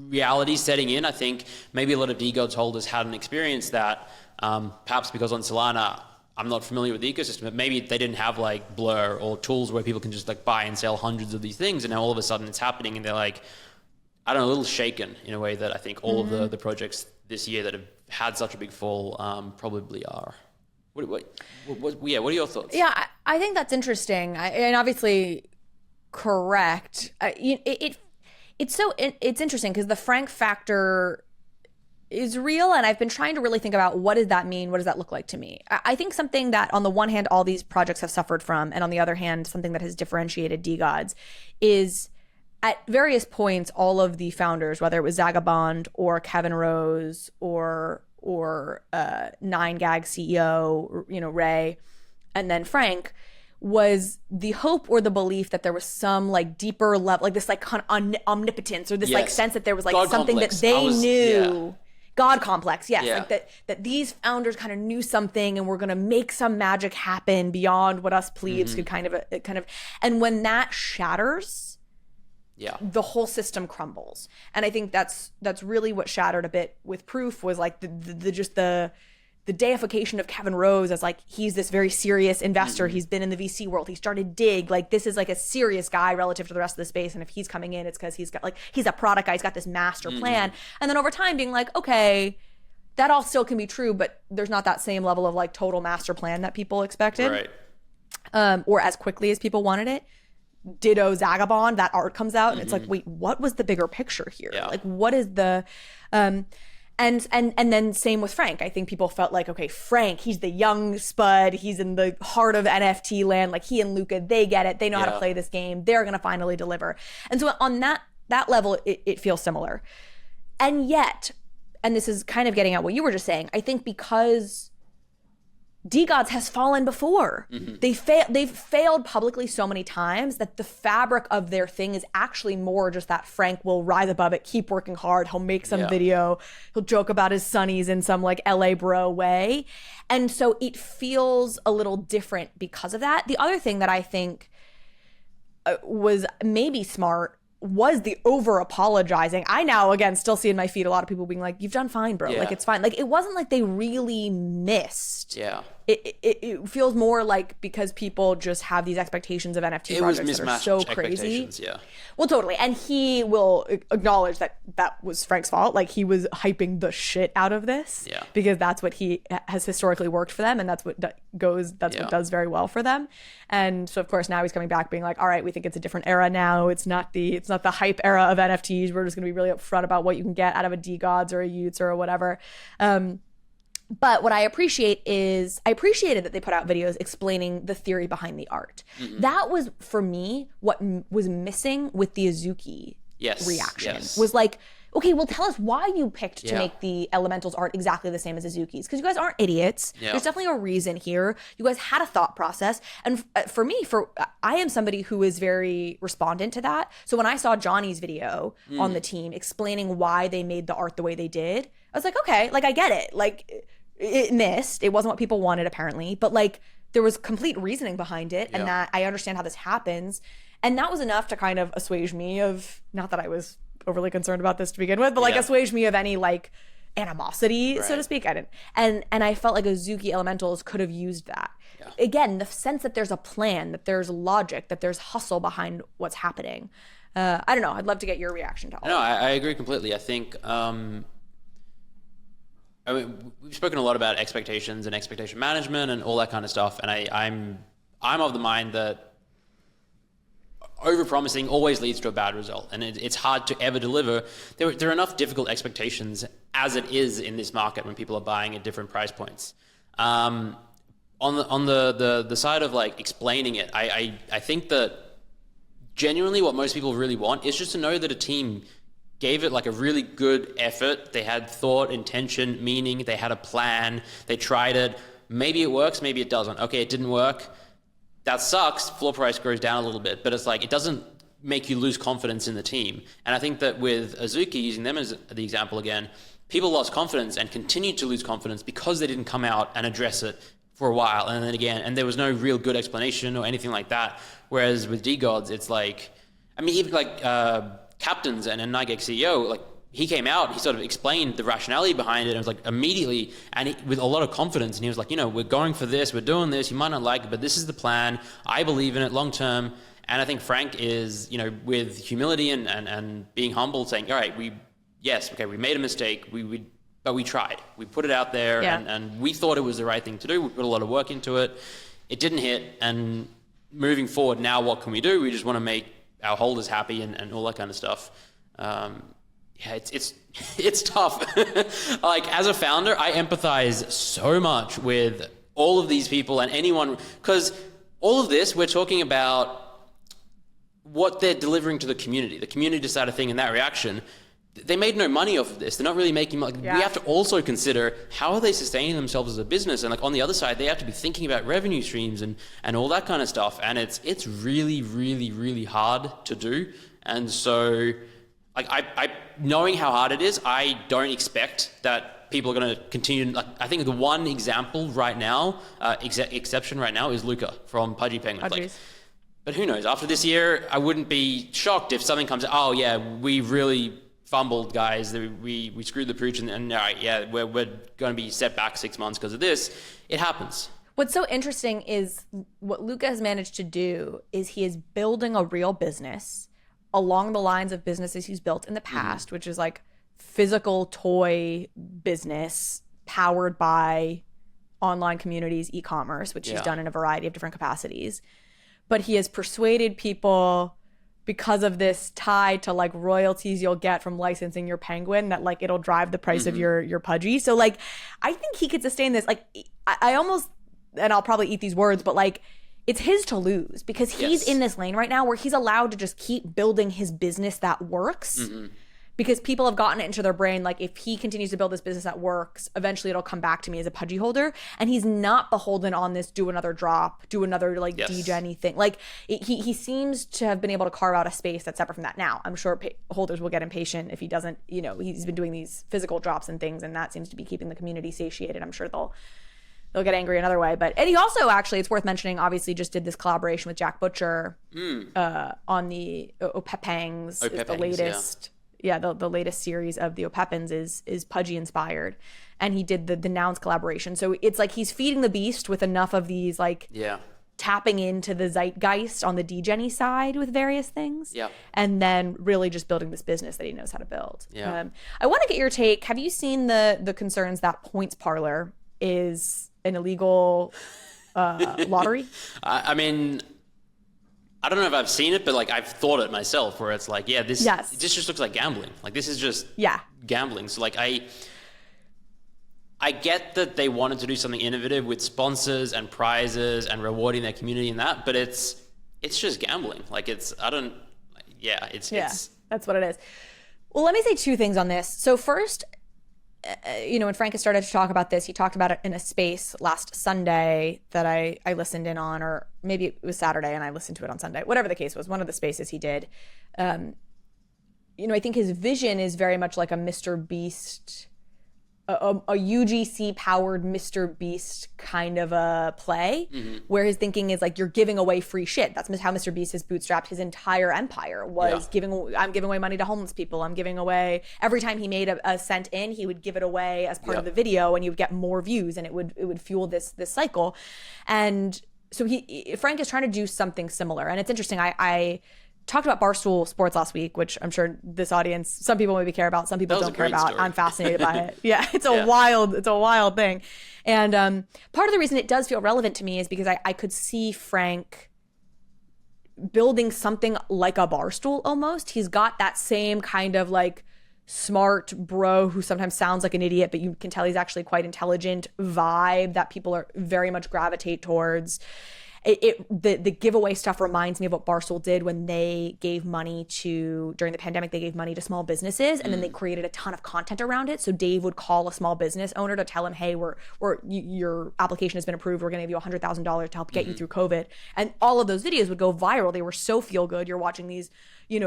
S2: reality setting in, I think maybe a lot of DeGods holders hadn't experienced that, perhaps because on Solana, I'm not familiar with the ecosystem, but maybe they didn't have like Blur or tools where people can just like buy and sell hundreds of these things, and now all of a sudden it's happening and they're like, I don't know, a little shaken in a way that I think all of the projects this year that have had such a big fall probably are. What are your thoughts?
S1: Yeah, I think that's interesting. And obviously, correct. It's interesting because the Frank factor is real, and I've been trying to really think about what does that mean? What does that look like to me? I think something that on the one hand all these projects have suffered from, and on the other hand something that has differentiated DeGods is at various points all of the founders, whether it was Zagabond or Kevin Rose or 9gag CEO, Ray, and then Frank, was the hope or the belief that there was some like deeper level, like this like kind of omnipotence or this like sense that there was like God something complex. That they knew. Yeah. God complex, yes. Yeah. Like that these founders kind of knew something and were going to make some magic happen beyond what us plebes could kind of, and when that shatters, the whole system crumbles. And I think that's really what shattered a bit with Proof was like the deification of Kevin Rose as like he's this very serious investor. He's been in the VC world. He started Dig. Like this is like a serious guy relative to the rest of the space. And if he's coming in, it's because he's got like he's a product guy. He's got this master plan. And then over time being like, okay, that all still can be true, but there's not that same level of like total master plan that people expected, right? Or as quickly as people wanted it. Ditto Zagabond. That art comes out and it's like, wait, what was the bigger picture here? Yeah. Like what is the And then same with Frank. I think people felt like, okay, Frank, he's the young spud. He's in the heart of NFT land. Like he and Luca, they get it. They know how to play this game. They're going to finally deliver. And so on that level, it feels similar. And yet, and this is kind of getting at what you were just saying, I think because DeGods has fallen before. They've failed publicly so many times that the fabric of their thing is actually more just that Frank will rise above it, keep working hard, he'll make some video, he'll joke about his sonnies in some like LA bro way. And so it feels a little different because of that. The other thing that I think was maybe smart was the over apologizing. I now again still see in my feed a lot of people being like, you've done fine, bro. Like it's fine. Like it wasn't like they really missed. Yeah. It feels more like because people just have these expectations of NFT projects that are so crazy. Yeah. Well, totally. And he will acknowledge that was Frank's fault. Like he was hyping the shit out of this because that's what he has historically worked for them. And that's what what does very well for them. And so of course now he's coming back being like, all right, we think it's a different era now. It's not the hype era of NFTs. We're just going to be really upfront about what you can get out of a DeGods or a Utes or whatever. But what I appreciated that they put out videos explaining the theory behind the art. That was, for me, what was missing with the Azuki reaction. Was like, okay, well, tell us why you picked to make the Elementals art exactly the same as Azuki's. Because you guys aren't idiots. There's definitely a reason here. You guys had a thought process. And for me, I am somebody who is very respondent to that. So when I saw Johnny's video on the team explaining why they made the art the way they did, I was like, okay, like I get it. Like it missed. It wasn't what people wanted apparently. But like there was complete reasoning behind it and that I understand how this happens. And that was enough to kind of assuage me of, not that I was overly concerned about this to begin with, but like assuage me of any like animosity, so to speak. I didn't. And I felt like Azuki Elementals could have used that. Again, the sense that there's a plan, that there's logic, that there's hustle behind what's happening. I don't know. I'd love to get your reaction to all of that.
S2: I agree completely. I think, I mean, we've spoken a lot about expectations and expectation management and all that kind of stuff. And I'm of the mind that overpromising always leads to a bad result, and it's hard to ever deliver. There are enough difficult expectations as it is in this market when people are buying at different price points. On the side of like explaining it, I think that genuinely what most people really want is just to know that a team gave it like a really good effort. They had thought, intention, meaning. They had a plan. They tried it. Maybe it works, maybe it doesn't. Okay, it didn't work. That sucks. Floor price goes down a little bit, but it's like it doesn't make you lose confidence in the team. And I think that with Azuki, using them as the example again, people lost confidence and continued to lose confidence because they didn't come out and address it for a while. And then again, and there was no real good explanation or anything like that. Whereas with DeGods, it's like, I mean, even like Captains and 9gag CEO, like he came out, he sort of explained the rationality behind it and was like immediately, and with a lot of confidence, and he was like, we're going for this, we're doing this, you might not like it, but this is the plan, I believe in it long term. And I think Frank is, with humility and being humble, saying, all right, we made a mistake, but we tried. We put it out there and we thought it was the right thing to do. We put a lot of work into it. It didn't hit, and moving forward now, what can we do? We just want to make our holders happy and all that kind of stuff. It's tough. Like, as a founder, I empathize so much with all of these people and anyone, because all of this, we're talking about what they're delivering to the community side of thing, and that reaction. They made no money off of this. They're not really making money. We have to also consider, how are they sustaining themselves as a business? And like, on the other side, they have to be thinking about revenue streams and all that kind of stuff. And it's really, really, really hard to do. And so, like, I knowing how hard it is, I don't expect that people are going to continue. Like, I think the one example right now, exception right now, is Luca from Pudgy Penguins. Like, but who knows? After this year, I wouldn't be shocked if something comes. Oh yeah, we really fumbled, guys. We screwed the pooch, and all right, yeah, we're going to be set back 6 months because of this. It happens.
S1: What's so interesting is what Luca has managed to do is he is building a real business along the lines of businesses he's built in the past, which is like physical toy business powered by online communities, e-commerce, which he's done in a variety of different capacities. But he has persuaded people, because of this tie to like royalties you'll get from licensing your penguin, that like it'll drive the price of your Pudgy. So like, I think he could sustain this. Like, I almost, and I'll probably eat these words, but like, it's his to lose, because he's in this lane right now where he's allowed to just keep building his business that works. Because people have gotten it into their brain, like, if he continues to build this business that works, eventually it'll come back to me as a Pudgy holder. And he's not beholden on this, do another drop, do another like degen-y thing. Like, he seems to have been able to carve out a space that's separate from that. Now, I'm sure holders will get impatient if he doesn't, you know, he's been doing these physical drops and things, and that seems to be keeping the community satiated. I'm sure they'll get angry another way. And he also, actually, it's worth mentioning, obviously just did this collaboration with Jack Butcher on the OPENSEA, is the latest. Yeah, the latest series of the Opepins is Pudgy inspired, and he did the Nouns collaboration. So it's like he's feeding the beast with enough of these, like, tapping into the zeitgeist on the degen-y side with various things, and then really just building this business that he knows how to build. I want to get your take. Have you seen the concerns that Points Parlor is an illegal lottery?
S2: I mean, I don't know if I've seen it, but like, I've thought it myself, where it's like, this just looks like gambling. Like, this is just gambling. So like, I get that they wanted to do something innovative with sponsors and prizes and rewarding their community and that, but it's just gambling. Like, it's that's what it is. Well, let me say two things on this. So first, when Frank has started to talk about this, he talked about it in a space last Sunday that I listened in on, or maybe it was Saturday and I listened to it on Sunday. Whatever the case was, one of the spaces he did. I think his vision is very much like a Mr. Beast, a UGC powered Mr. Beast kind of a play, where his thinking is like, you're giving away free shit. That's how Mr. Beast has bootstrapped his entire empire, was I'm giving away money to homeless people. I'm giving away, every time he made a cent in, he would give it away as part of the video, and you would get more views, and it would fuel this cycle. And so Frank is trying to do something similar. And it's interesting. I talked about Barstool Sports last week, which I'm sure this audience, some people maybe care about, some people don't care about. Story. I'm fascinated by it. Yeah, it's a wild thing. And part of the reason it does feel relevant to me is because I could see Frank building something like a Barstool almost. He's got that same kind of like smart bro who sometimes sounds like an idiot, but you can tell he's actually quite intelligent vibe that people are very much gravitate towards. The giveaway stuff reminds me of what Barstool did when they gave money during the pandemic, they gave money to small businesses, and then they created a ton of content around it. So Dave would call a small business owner to tell him, hey, your application has been approved. We're going to give you $100,000 to help get you through COVID. And all of those videos would go viral. They were so feel good. You're watching these,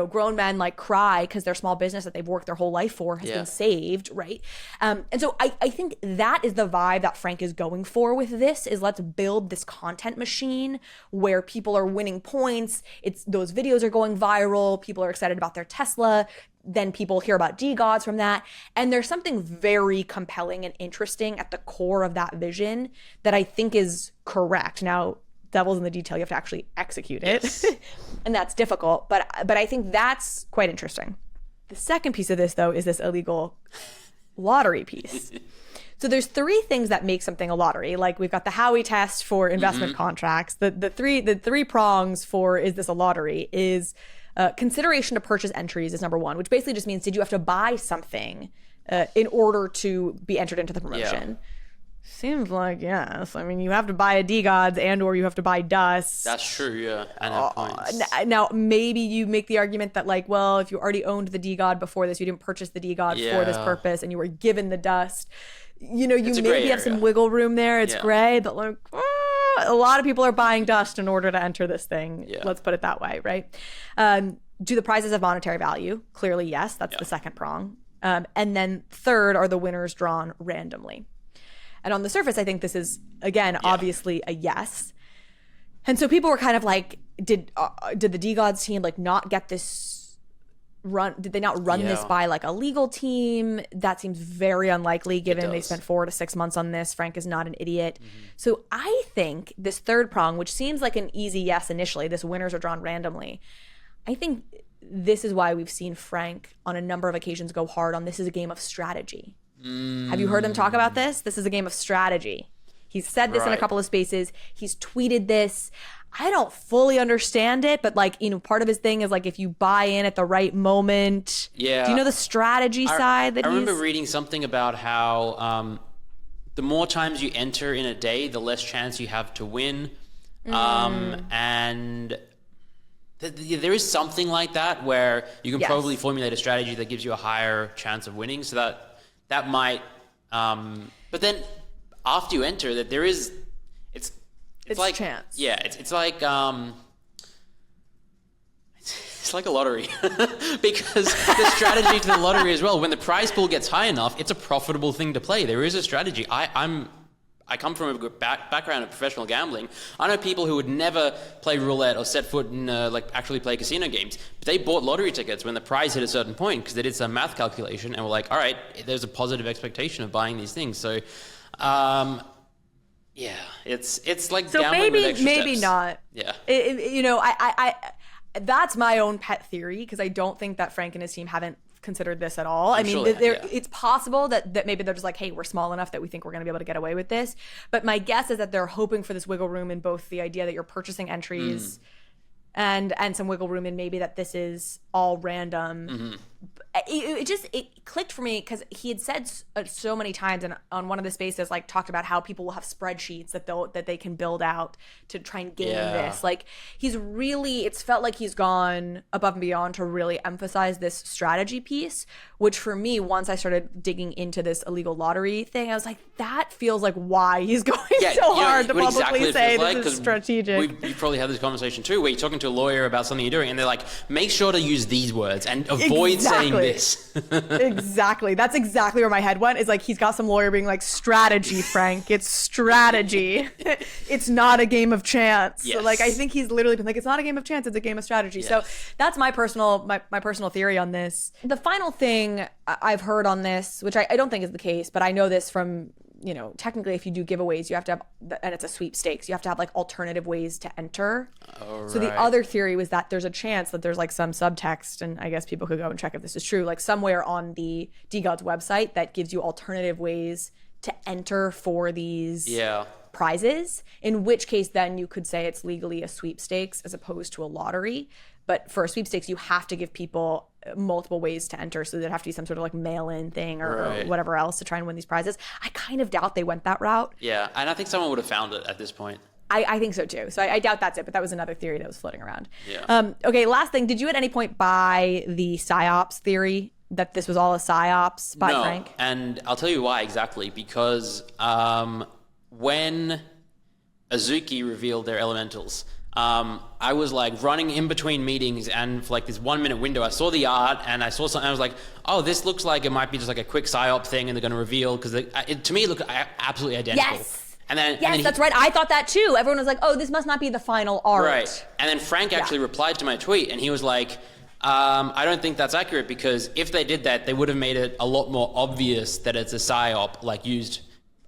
S2: grown men like cry because their small business that they've worked their whole life for has been saved, right? And so I think that is the vibe that Frank is going for with this, is let's build this content machine where people are winning points. Those videos are going viral. People are excited about their Tesla. Then people hear about DeGods from that. And there's something very compelling and interesting at the core of that vision that I think is correct. Now, devil's in the detail. You have to actually execute it. Yes. And that's difficult. But I think that's quite interesting. The second piece of this, though, is this illegal lottery piece. So there's three things that make something a lottery. Like, we've got the Howey test for investment contracts. The three prongs for, is this a lottery, is
S1: Consideration to purchase entries is number 1, which basically just means did you have to buy something in order to be entered into the promotion?
S2: Yeah.
S1: Seems like yes. I mean, you have to buy a DeGods or you have to buy Dust.
S2: That's true, yeah. And have points.
S1: Now, maybe you make the argument that like, well, if you already owned the DeGod before this, you didn't purchase the DeGod for this purpose and you were given the Dust. You know, you maybe have some wiggle room there. It's gray, but like a lot of people are buying Dust in order to enter this thing. Yeah. Let's put it that way, right? Do the prizes have monetary value? Clearly, yes. That's the second prong. And then third are the winners drawn randomly. And on the surface, I think this is, again, obviously a yes. And so people were kind of like, did the DeGods team like not get this run? Did they not run this by like a legal team? That seems very unlikely given they spent 4 to 6 months on this. Frank is not an idiot. So I think this third prong, which seems like an easy yes initially, this winners are drawn randomly. I think this is why we've seen Frank on a number of occasions go hard on this is a game of strategy. Have you heard him talk about this? This is a game of strategy. He's said this in a couple of spaces. He's tweeted this. I don't fully understand it, but like, you know, part of his thing is like if you buy in at the right moment. Yeah. Do you know the strategy side that
S2: I remember reading something about how the more times you enter in a day, the less chance you have to win. And there is something like that where you can probably formulate a strategy that gives you a higher chance of winning. So that might, but then after you enter, that there is, it's like
S1: chance.
S2: Yeah, it's like it's like a lottery because the strategy to the lottery as well. When the prize pool gets high enough, it's a profitable thing to play. There is a strategy. I come from a background of professional gambling. I know people who would never play roulette or set foot in like actually play casino games, but they bought lottery tickets when the prize hit a certain point because they did some math calculation and were like, all right, there's a positive expectation of buying these things. So, yeah, it's like
S1: so
S2: gambling with extra
S1: maybe
S2: steps.
S1: Not.
S2: Yeah,
S1: you know, I that's my own pet theory because I don't think that Frank and his team haven't considered this at all. I mean, it's possible that maybe they're just like, hey, we're small enough that we think we're going to be able to get away with this. But my guess is that they're hoping for this wiggle room in both the idea that you're purchasing entries and some wiggle room in maybe that this is all random. It clicked for me because he had said so many times and on one of the spaces like talked about how people will have spreadsheets that they can build out to try and game this. Like it's felt like he's gone above and beyond to really emphasize this strategy piece, which for me, once I started digging into this illegal lottery thing, I was like, that feels like why he's going so hard to publicly say this is strategic.
S2: You probably had this conversation too where you're talking to a lawyer about something you're doing and they're like, make sure to use these words and avoid saying this.
S1: Exactly. That's exactly where my head went, is like he's got some lawyer being like, strategy, Frank. It's strategy. It's not a game of chance.
S2: Yes.
S1: So like I think he's literally been like, it's not a game of chance, it's a game of strategy. Yes. So that's my personal theory on this. The final thing I've heard on this, which I don't think is the case, but I know this from, you know, technically if you do giveaways, you have to have, and it's a sweepstakes, you have to have like alternative ways to enter. So the other theory was that there's a chance that there's like some subtext, and I guess people could go and check if this is true, like somewhere on the DeGods website that gives you alternative ways to enter for these prizes, in which case then you could say it's legally a sweepstakes as opposed to a lottery. But for a sweepstakes, you have to give people multiple ways to enter. So there'd have to be some sort of like mail-in thing or whatever else to try and win these prizes. I kind of doubt they went that route.
S2: Yeah, and I think someone would have found it at this point.
S1: I think so too. So I doubt that's it, but that was another theory that was floating around. Yeah. Okay, last thing. Did you at any point buy the PSYOPs theory, that this was all a PSYOPs by Frank?
S2: No, and I'll tell you why exactly. Because when Azuki revealed their elementals, I was like running in between meetings, and for like this 1 minute window, I saw the art and I saw something. I was like, oh, this looks like it might be just like a quick PSYOP thing, and they're going to reveal, because to me it looked absolutely identical.
S1: Yes.
S2: And then,
S1: that's right. I thought that too. Everyone was like, oh, this must not be the final art.
S2: Right. And then Frank actually replied to my tweet, and he was like, I don't think that's accurate, because if they did that, they would have made it a lot more obvious that it's a PSYOP, like used,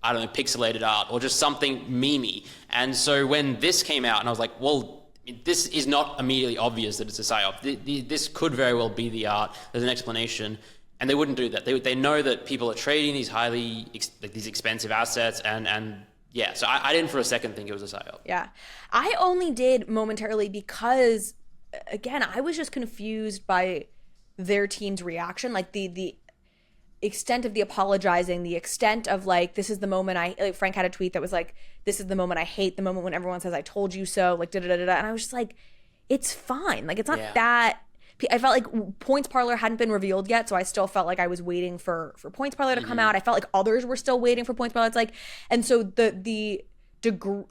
S2: I don't know, pixelated art or just something memey. And so when this came out, and I was like, well, this is not immediately obvious that it's a PSYOP. This could very well be the art. There's an explanation. And they wouldn't do that. They know that people are trading these these expensive assets, and yeah. So I didn't for a second think it was a PSYOP.
S1: Yeah. I only did momentarily because again, I was just confused by their team's reaction. Like the extent of the apologizing, the extent of like, this is the moment Frank had a tweet that was like, this is the moment I hate, the moment when everyone says I told you so, like da-da-da-da-da. And I was just like, it's fine. Like, it's not that, I felt like Points Parlor hadn't been revealed yet, so I still felt like I was waiting for Points Parlor to come out. I felt like others were still waiting for Points Parlor. It's like, and so the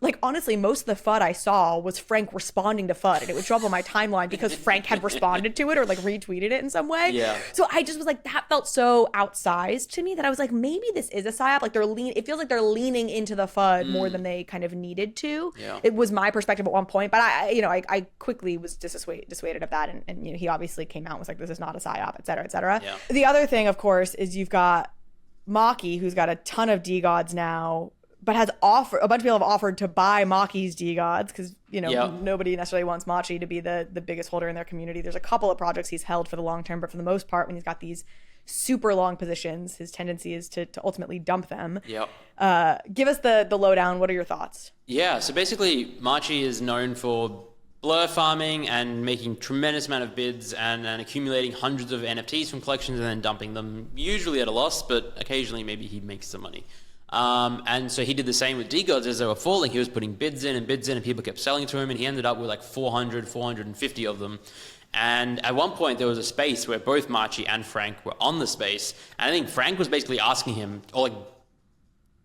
S1: like, honestly, most of the FUD I saw was Frank responding to FUD, and it would show up on my timeline because Frank had responded to it or like retweeted it in some way.
S2: Yeah.
S1: So I just was like, that felt so outsized to me that I was like, maybe this is a PSYOP. Like it feels like they're leaning into the FUD more than they kind of needed to.
S2: Yeah.
S1: It was my perspective at one point, but I quickly was dissuaded of that, and he obviously came out and was like, this is not a PSYOP, et cetera, et cetera.
S2: Yeah.
S1: The other thing, of course, is you've got Machi, who's got a ton of DeGods now, but has offered, a bunch of people have offered to buy Machi's DeGods because, nobody necessarily wants Machi to be the biggest holder in their community. There's a couple of projects he's held for the long term, but for the most part, when he's got these super long positions, his tendency is to ultimately dump them.
S2: Yep.
S1: Give us the lowdown. What are your thoughts?
S2: Yeah, so basically, Machi is known for blur farming and making tremendous amount of bids and accumulating hundreds of NFTs from collections and then dumping them, usually at a loss, but occasionally maybe he makes some money. And so he did the same with DeGods as they were falling. He was putting bids in, and people kept selling to him, and he ended up with like 450 of them. And at one point, there was a space where both Machi and Frank were on the space, and I think Frank was basically asking him, or like,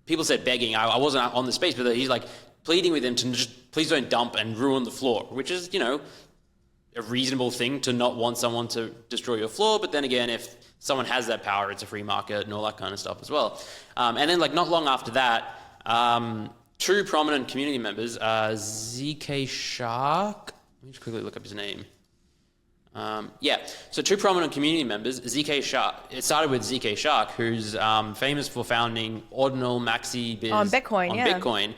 S2: people said begging, I wasn't on the space, but he's like pleading with him to just please don't dump and ruin the floor, which is, a reasonable thing to not want someone to destroy your floor. But then again, if someone has that power, it's a free market and all that kind of stuff as well. And then like not long after that, two prominent community members, ZK Shark, let me just quickly look up his name. So two prominent community members, ZK Shark, it started with ZK Shark, who's famous for founding Ordinal Maxi Biz
S1: on Bitcoin,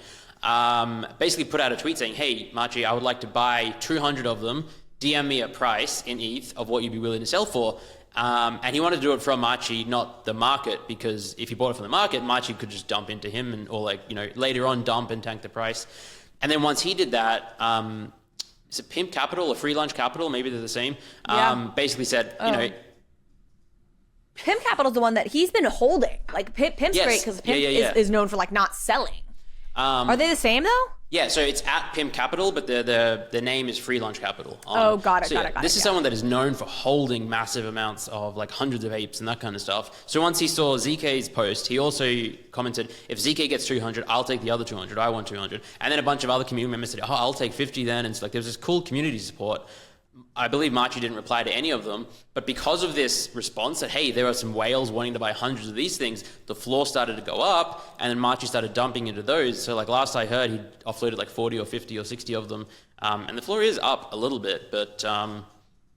S2: basically put out a tweet saying, hey, Machi, I would like to buy 200 of them, DM me a price in ETH of what you'd be willing to sell for. And he wanted to do it from Machi, not the market, because if he bought it from the market, Machi could just dump into him or later on dump and tank the price. And then once he did that, is it Pimp Capital or Free Lunch Capital? Maybe they're the same. Basically said,
S1: Pimp Capital's the one that he's been holding. Like Pimp's great because Pimp is known for like not selling. Are they the same though?
S2: Yeah, so it's at Pimp Capital, but the name is Free Lunch Capital.
S1: Got it.
S2: This is someone that is known for holding massive amounts of like hundreds of apes and that kind of stuff. So once he saw ZK's post, he also commented, if ZK gets 200, I'll take the other 200. I want 200. And then a bunch of other community members said, I'll take 50 then. And it's like, there's this cool community support. I believe Machi didn't reply to any of them, but because of this response that, hey, there are some whales wanting to buy hundreds of these things, the floor started to go up, and then Machi started dumping into those. So like last I heard, he offloaded like 40 or 50 or 60 of them, and the floor is up a little bit, but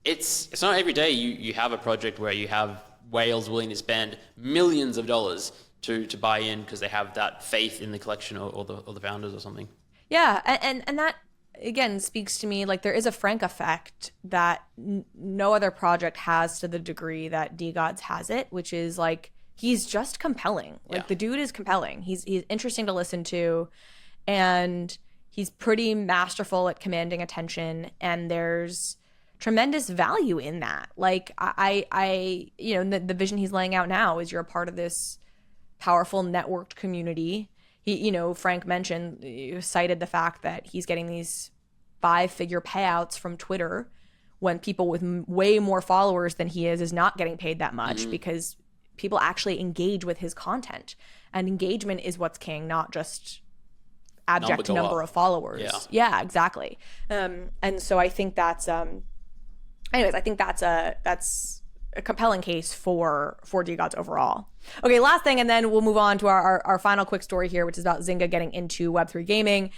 S2: it's not every day you have a project where you have whales willing to spend millions of dollars to buy in because they have that faith in the collection or the founders or something.
S1: Yeah, and that again speaks to me, like there is a Frank effect that no other project has to the degree that DeGods has it, which is like he's just compelling. Like the dude is compelling. He's interesting to listen to, and he's pretty masterful at commanding attention, and there's tremendous value in that. Like I the vision he's laying out now is you're a part of this powerful networked community. He, Frank cited the fact that he's getting these 5-figure payouts from Twitter when people with way more followers than he is not getting paid that much because people actually engage with his content. And engagement is what's king, not just abject number of followers. Yeah, exactly. And so I think that's, I think that's a compelling case for DeGods overall. Okay, last thing, and then we'll move on to our final quick story here, which is about Zynga getting into Web3 gaming.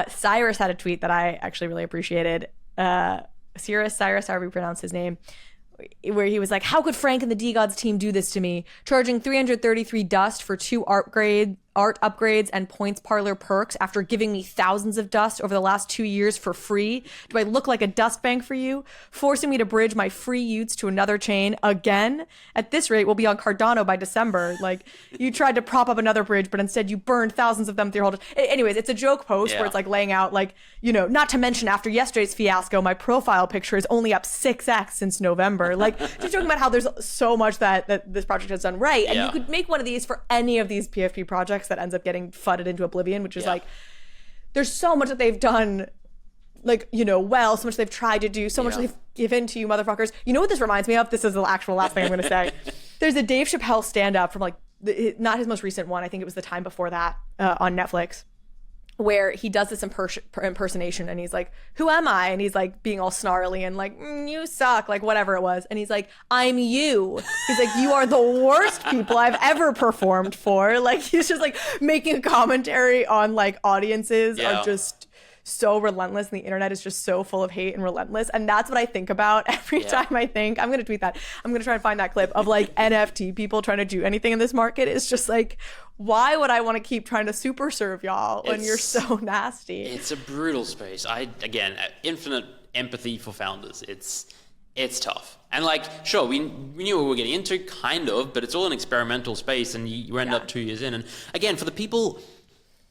S1: Cyrus had a tweet that I actually really appreciated. Cyrus, however you pronounce his name, where he was like, how could Frank and the DeGods team do this to me? Charging 333 dust for 2 upgrades art upgrades and points Parlor perks after giving me thousands of dust over the last 2 years for free? Do I look like a dust bank for you? Forcing me to bridge my free Utes to another chain again? At this rate, we'll be on Cardano by December. Like, you tried to prop up another bridge, but instead you burned thousands of them through your whole... Anyways, it's a joke post where it's like laying out, like, you know, not to mention after yesterday's fiasco, my profile picture is only up 6x since November. Like, just joking about how there's so much that this project has done right. And you could make one of these for any of these PFP projects that ends up getting fudded into oblivion, which is like, there's so much that they've done, like, you know, well, so much they've tried to do, so much they've given to you motherfuckers. You know what this reminds me of? This is the actual last thing I'm going to say. There's a Dave Chappelle stand-up from, like, not his most recent one. I think it was the time before that on Netflix, where he does this impersonation and he's like, who am I? And he's like being all snarly and like, you suck, like whatever it was. And he's like, I'm you. He's like, you are the worst people I've ever performed for. Like, he's just like making a commentary on like audiences are just so relentless, and the internet is just so full of hate and relentless. And that's what I think about every time I think, I'm going to tweet that. I'm going to try and find that clip of like NFT people trying to do anything in this market. It's just like, why would I want to keep trying to super serve y'all when you're so nasty? It's
S2: a brutal space. Again, infinite empathy for founders. It's tough. And like, sure, we knew what we were getting into, kind of, but it's all an experimental space, and you end up 2 years in. And again, for the people...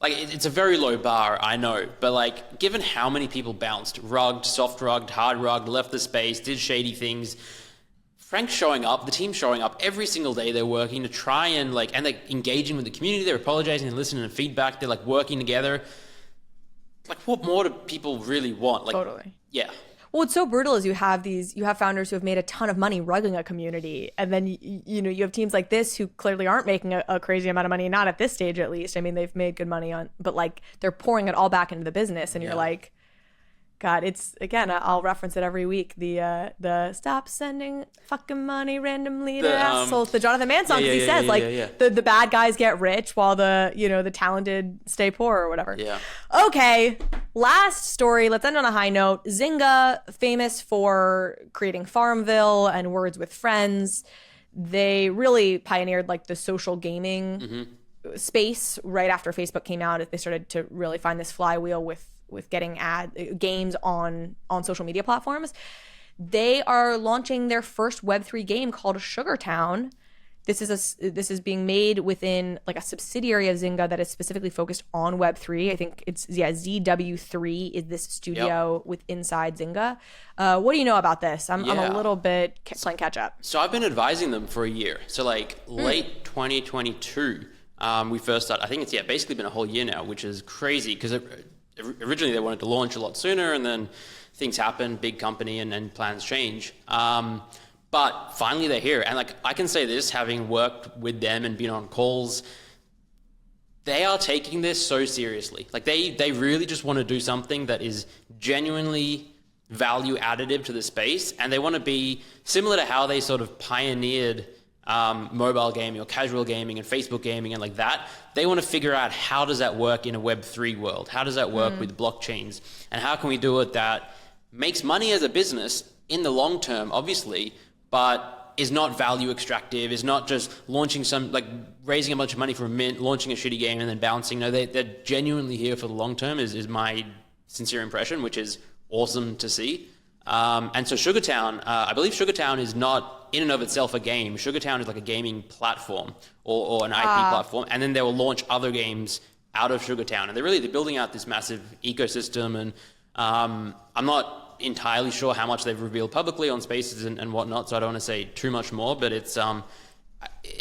S2: Like, it's a very low bar, I know, but like, given how many people bounced, rugged, soft rugged, hard rugged, left the space, did shady things, Frank's showing up, the team's showing up every single day. They're working to try and like, and they're engaging with the community, they're apologizing and listening to feedback, they're like working together. Like, what more do people really want? Like,
S1: totally.
S2: Yeah.
S1: Well, what's so brutal is you have founders who have made a ton of money rugging a community, and then you know, you have teams like this who clearly aren't making a crazy amount of money, not at this stage at least. I mean, they've made good money but like they're pouring it all back into the business, and you're like, God, it's, again, I'll reference it every week. The stop sending fucking money randomly to assholes. The Jonathan Mann song, he says the bad guys get rich while the talented stay poor or whatever.
S2: Yeah.
S1: Okay, last story. Let's end on a high note. Zynga, famous for creating Farmville and Words with Friends. They really pioneered like the social gaming space right after Facebook came out. They started to really find this flywheel with getting games on social media platforms. They are launching their first Web3 game called Sugartown. This is being made within like a subsidiary of Zynga that is specifically focused on Web3. I think it's ZW3 is this studio with inside Zynga. What do you know about this? I'm a little bit playing catch up.
S2: So I've been advising them for a year. So like late 2022, we first started. I think it's basically been a whole year now, which is crazy because originally they wanted to launch a lot sooner, and then things happen, big company, and then plans change. But finally they're here. And like, I can say this, having worked with them and been on calls, they are taking this so seriously. Like they really just want to do something that is genuinely value additive to the space. And they want to be similar to how they sort of pioneered mobile gaming or casual gaming and Facebook gaming and like that. They want to figure out, how does that work in a Web3 world? How does that work with blockchains? And how can we do it that makes money as a business in the long term, obviously, but is not value extractive, is not just launching raising a bunch of money for a mint, launching a shitty game and then bouncing. No, they're genuinely here for the long term is my sincere impression, which is awesome to see. And so Sugartown, I believe Sugartown is not in and of itself a game. Sugartown is like a gaming platform or an IP platform, and then they will launch other games out of Sugartown. And they're building out this massive ecosystem, and I'm not entirely sure how much they've revealed publicly on Spaces and whatnot, so I don't want to say too much more, but it's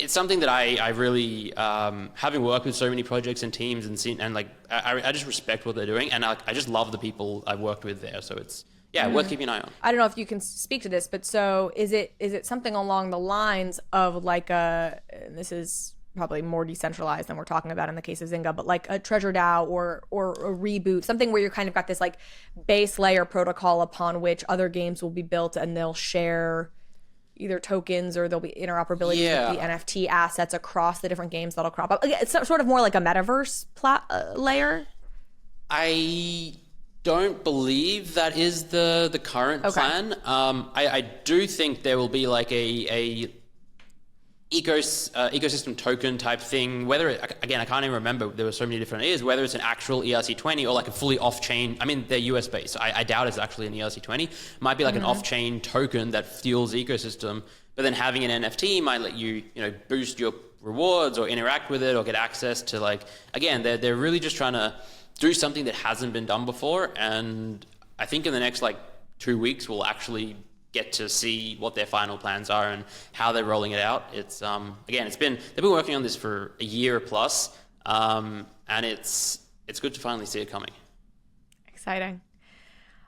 S2: something that I really, having worked with so many projects and teams and seen, and like, I just respect what they're doing, and I just love the people I've worked with there, so it's, worth keeping an eye on.
S1: I don't know if you can speak to this, but so is it something along the lines of like this is probably more decentralized than we're talking about in the case of Zynga, but like a Treasure DAO or a Reboot, something where you're kind of got this like base layer protocol upon which other games will be built, and they'll share either tokens or there'll be interoperability with the NFT assets across the different games that'll crop up. It's sort of more like a metaverse layer.
S2: I don't believe that is the current plan. I do think there will be like a ecosystem token type thing, whether again, I can't even remember, there were so many different ideas, whether it's an actual ERC20 or like a fully off-chain, I mean, they're US based, so I doubt it's actually an ERC20, might be like an off-chain token that fuels the ecosystem, but then having an NFT might let you, boost your rewards or interact with it or get access to like, again, they're really just trying to do something that hasn't been done before, and I think in the next like 2 weeks, we'll actually get to see what their final plans are and how they're rolling it out. It's again, they've been working on this for a year plus, and it's good to finally see it coming.
S1: Exciting.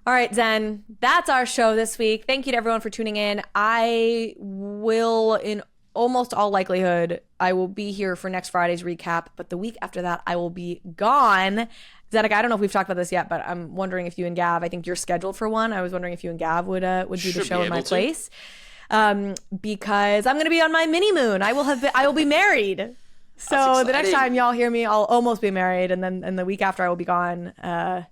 S1: All right, Zen, that's our show this week. Thank you to everyone for tuning in. I will, in almost all likelihood, I will be here for next Friday's recap, but the week after that, I will be gone. Zeneca, I don't know if we've talked about this yet, but I'm wondering if you and Gav, I think you're scheduled for one. I was wondering if you and Gav would do the show in my place. Because I'm going to be on my mini moon. I will be married. So the next time y'all hear me, I'll almost be married. And then the week after I will be gone, hanging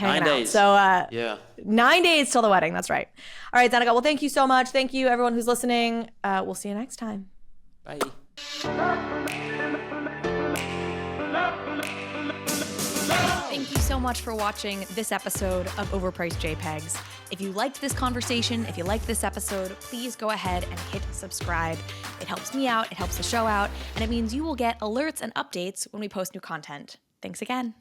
S2: 9 days.
S1: out. So 9 days till the wedding. That's right. All right, Zeneca. Well, thank you so much. Thank you everyone who's listening. We'll see you next time.
S2: Bye.
S1: Thank you so much for watching this episode of Overpriced JPEGs. If you liked this conversation, if you liked this episode, please go ahead and hit subscribe. It helps me out, it helps the show out, and it means you will get alerts and updates when we post new content. Thanks again.